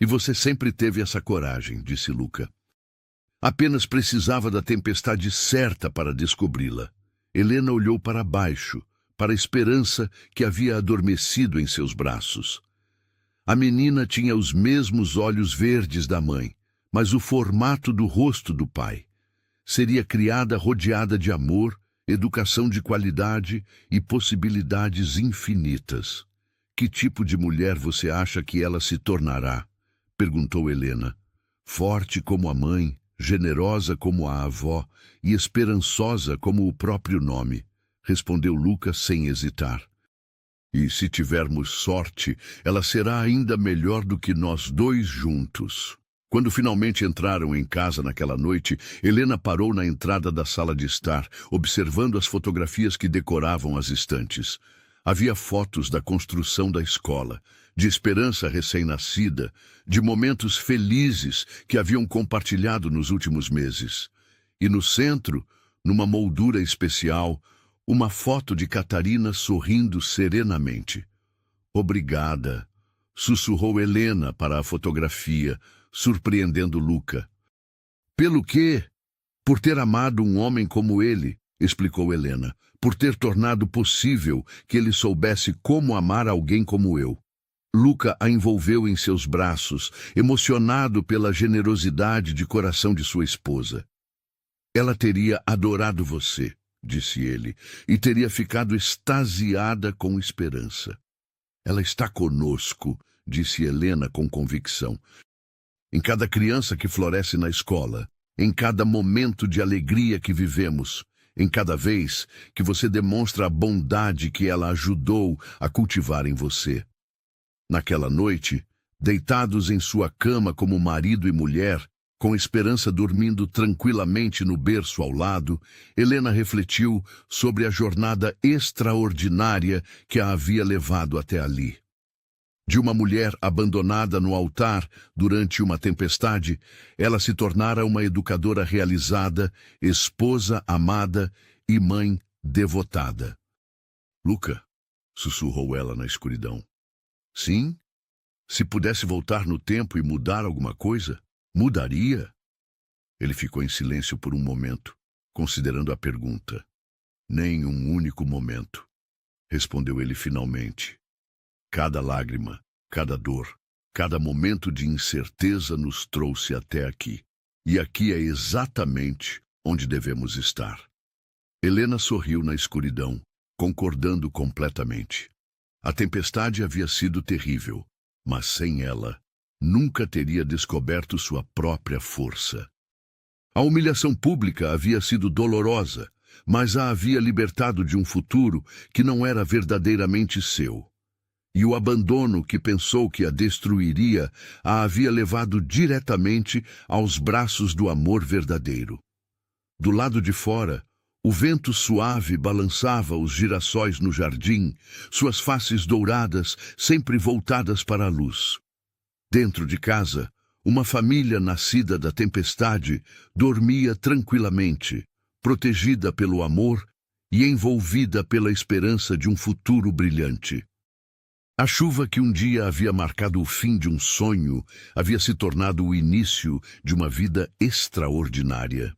E você sempre teve essa coragem, disse Luca. Apenas precisava da tempestade certa para descobri-la. Helena olhou para baixo, para a esperança que havia adormecido em seus braços. A menina tinha os mesmos olhos verdes da mãe, mas o formato do rosto do pai. Seria criada rodeada de amor, educação de qualidade e possibilidades infinitas. Que tipo de mulher você acha que ela se tornará? Perguntou Helena. Forte como a mãe, generosa como a avó e esperançosa como o próprio nome, respondeu Lucas sem hesitar. E se tivermos sorte, ela será ainda melhor do que nós dois juntos. Quando finalmente entraram em casa naquela noite, Helena parou na entrada da sala de estar, observando as fotografias que decoravam as estantes. Havia fotos da construção da escola, de Esperança recém-nascida, de momentos felizes que haviam compartilhado nos últimos meses. E no centro, numa moldura especial, uma foto de Catarina sorrindo serenamente. Obrigada, sussurrou Helena para a fotografia, surpreendendo Luca. Pelo quê? Por ter amado um homem como ele, explicou Helena, por ter tornado possível que ele soubesse como amar alguém como eu. Luca a envolveu em seus braços, emocionado pela generosidade de coração de sua esposa. Ela teria adorado você, disse ele, e teria ficado extasiada com esperança. Ela está conosco, disse Helena com convicção. Em cada criança que floresce na escola, em cada momento de alegria que vivemos, em cada vez que você demonstra a bondade que ela ajudou a cultivar em você. Naquela noite, deitados em sua cama como marido e mulher, com Esperança dormindo tranquilamente no berço ao lado, Helena refletiu sobre a jornada extraordinária que a havia levado até ali. De uma mulher abandonada no altar durante uma tempestade, ela se tornara uma educadora realizada, esposa amada e mãe devotada. Luca, sussurrou ela na escuridão. Sim? Se pudesse voltar no tempo e mudar alguma coisa, mudaria? Ele ficou em silêncio por um momento, considerando a pergunta. Nem um único momento, respondeu ele finalmente. Cada lágrima, cada dor, cada momento de incerteza nos trouxe até aqui. E aqui é exatamente onde devemos estar. Helena sorriu na escuridão, concordando completamente. A tempestade havia sido terrível, mas sem ela, nunca teria descoberto sua própria força. A humilhação pública havia sido dolorosa, mas a havia libertado de um futuro que não era verdadeiramente seu. E o abandono que pensou que a destruiria a havia levado diretamente aos braços do amor verdadeiro. Do lado de fora, o vento suave balançava os girassóis no jardim, suas faces douradas sempre voltadas para a luz. Dentro de casa, uma família nascida da tempestade dormia tranquilamente, protegida pelo amor e envolvida pela esperança de um futuro brilhante. A chuva que um dia havia marcado o fim de um sonho havia se tornado o início de uma vida extraordinária.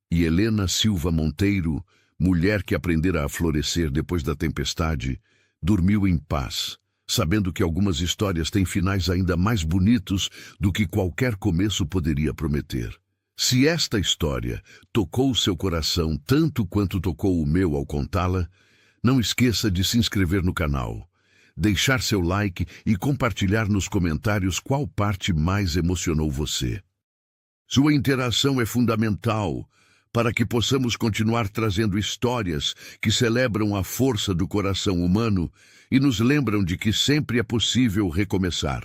E Helena Silva Monteiro, mulher que aprendera a florescer depois da tempestade, dormiu em paz, sabendo que algumas histórias têm finais ainda mais bonitos do que qualquer começo poderia prometer. Se esta história tocou seu coração tanto quanto tocou o meu ao contá-la, não esqueça de se inscrever no canal, deixar seu like e compartilhar nos comentários qual parte mais emocionou você. Sua interação é fundamental para que possamos continuar trazendo histórias que celebram a força do coração humano e nos lembram de que sempre é possível recomeçar.